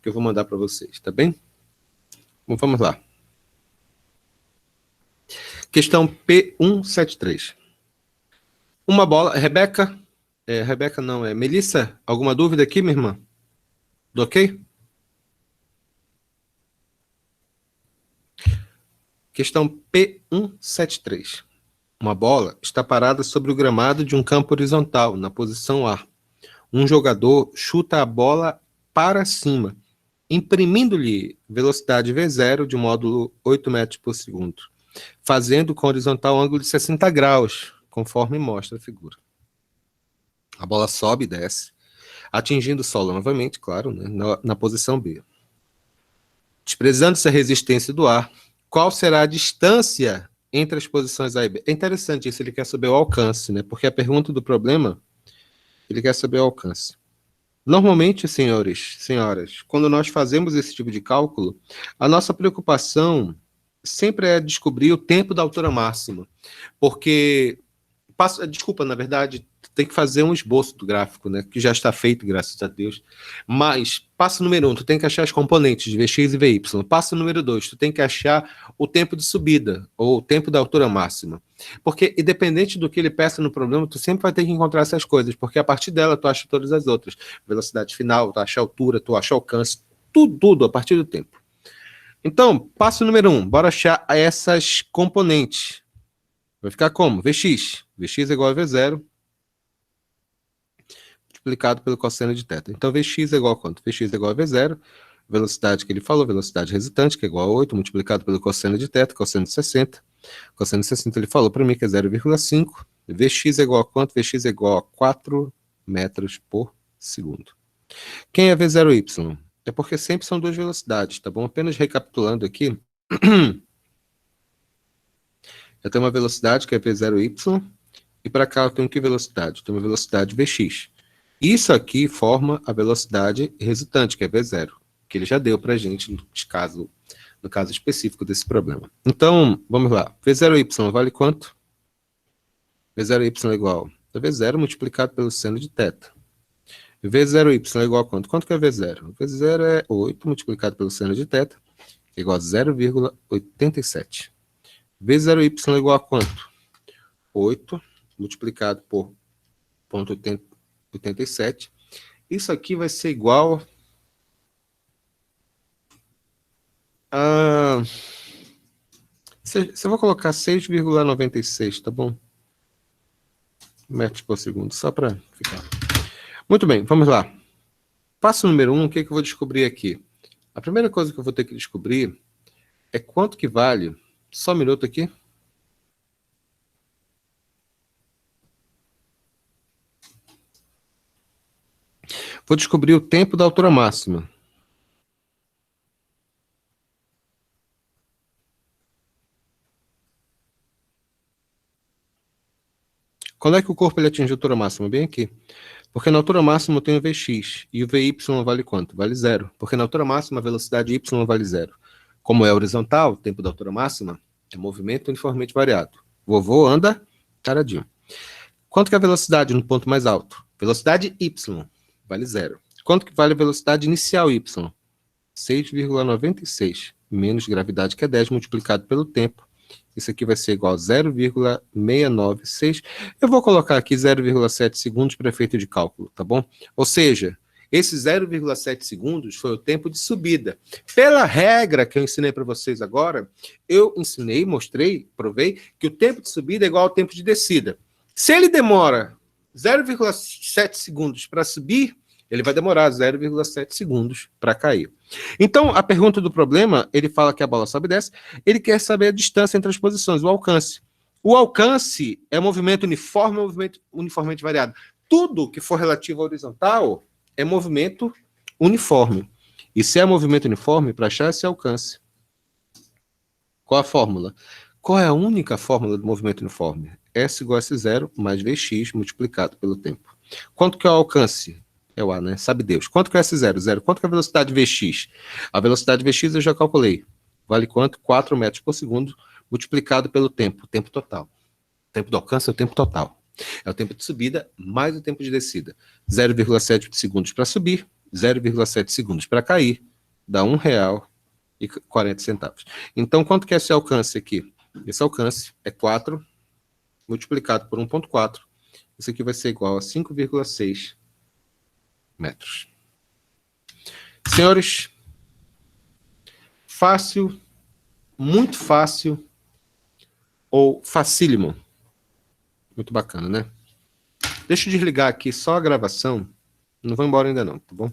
que eu vou mandar para vocês, tá bem? Bom, vamos lá. Questão P173. Uma bola... Rebeca? Rebeca não, é Melissa? Alguma dúvida aqui, minha irmã? Do ok? Questão P173. Uma bola está parada sobre o gramado de um campo horizontal, na posição A. Um jogador chuta a bola para cima, imprimindo-lhe velocidade V0 de módulo 8 metros por segundo, fazendo com horizontal um ângulo de 60 graus, conforme mostra a figura. A bola sobe e desce, atingindo o solo novamente, claro, né, na posição B. Desprezando-se a resistência do ar, qual será a distância entre as posições A e B? É interessante isso, ele quer saber o alcance, né? Porque a pergunta do problema, ele quer saber o alcance. Normalmente, senhoras, quando nós fazemos esse tipo de cálculo, a nossa preocupação sempre é descobrir o tempo da altura máxima. Porque, na verdade, tem que fazer um esboço do gráfico, né? Que já está feito, graças a Deus. Mas, passo número 1, tu tem que achar as componentes de Vx e Vy. Passo número 2, tu tem que achar o tempo de subida, ou o tempo da altura máxima. Porque, independente do que ele peça no problema, tu sempre vai ter que encontrar essas coisas, porque a partir dela tu acha todas as outras. Velocidade final, tu acha altura, tu acha alcance, tudo a partir do tempo. Então, passo número 1, bora achar essas componentes. Vai ficar como? Vx. Vx é igual a V0 multiplicado pelo cosseno de θ. Então, Vx é igual a quanto? Vx é igual a V0, velocidade que ele falou, velocidade resultante, que é igual a 8, multiplicado pelo cosseno de θ, cosseno de 60. Cosseno de 60 ele falou para mim que é 0,5. Vx é igual a quanto? Vx é igual a 4 metros por segundo. Quem é V0y? É porque sempre são duas velocidades, tá bom? Apenas recapitulando aqui. Eu tenho uma velocidade que é V0y, e para cá eu tenho que velocidade? Eu tenho uma velocidade Vx. Isso aqui forma a velocidade resultante, que é V0, que ele já deu para a gente no caso específico desse problema. Então, vamos lá. V0y vale quanto? V0y é igual a V0 multiplicado pelo seno de θ. V0y é igual a quanto? Quanto que é V0? V0 é 8 multiplicado pelo seno de θ, é igual a 0,87. V0y é igual a quanto? 8 multiplicado por 0,87. Isso aqui vai ser igual a... Você vai colocar 6,96, tá bom? Metros por segundo, só para ficar. Muito bem, vamos lá. Passo número 1, o que eu vou descobrir aqui? A primeira coisa que eu vou ter que descobrir é quanto que vale... Só um minuto aqui. Vou descobrir o tempo da altura máxima. Quando é que o corpo ele atinge a altura máxima? Bem aqui. Porque na altura máxima eu tenho Vx. E o Vy vale quanto? Vale 0. Porque na altura máxima a velocidade y vale 0. Como é horizontal, o tempo da altura máxima é movimento uniformemente variado. Vovô anda caradinho. Quanto que é a velocidade no ponto mais alto? Velocidade y vale 0. Quanto que vale a velocidade inicial y? 6,96 menos gravidade, que é 10, multiplicado pelo tempo. Isso aqui vai ser igual a 0,696. Eu vou colocar aqui 0,7 segundos para efeito de cálculo, tá bom? Ou seja, esse 0,7 segundos foi o tempo de subida. Pela regra que eu ensinei para vocês agora, eu ensinei, mostrei, provei, que o tempo de subida é igual ao tempo de descida. Se ele demora 0,7 segundos para subir, ele vai demorar 0,7 segundos para cair. Então, a pergunta do problema, ele fala que a bola sobe e desce, ele quer saber a distância entre as posições, o alcance. O alcance é movimento uniforme ou movimento uniformemente variado. Tudo que for relativo à horizontal é movimento uniforme. E se é movimento uniforme, para achar esse alcance, qual a fórmula? Qual é a única fórmula do movimento uniforme? S igual a S0 mais Vx multiplicado pelo tempo. Quanto que é o alcance? É o A, né? Sabe Deus. Quanto que é S0? 0. Quanto que é a velocidade Vx? A velocidade Vx eu já calculei. Vale quanto? 4 metros por segundo multiplicado pelo tempo. O tempo total. O tempo do alcance é o tempo total. É o tempo de subida mais o tempo de descida. 0,7 segundos para subir, 0,7 segundos para cair, dá R$ 1,40. Então, quanto que é esse alcance aqui? Esse alcance é 4 multiplicado por 1,4. Isso aqui vai ser igual a 5,6 metros. Senhores, fácil, muito fácil ou facílimo? Muito bacana, né? Deixa eu desligar aqui só a gravação. Não vou embora ainda não, tá bom?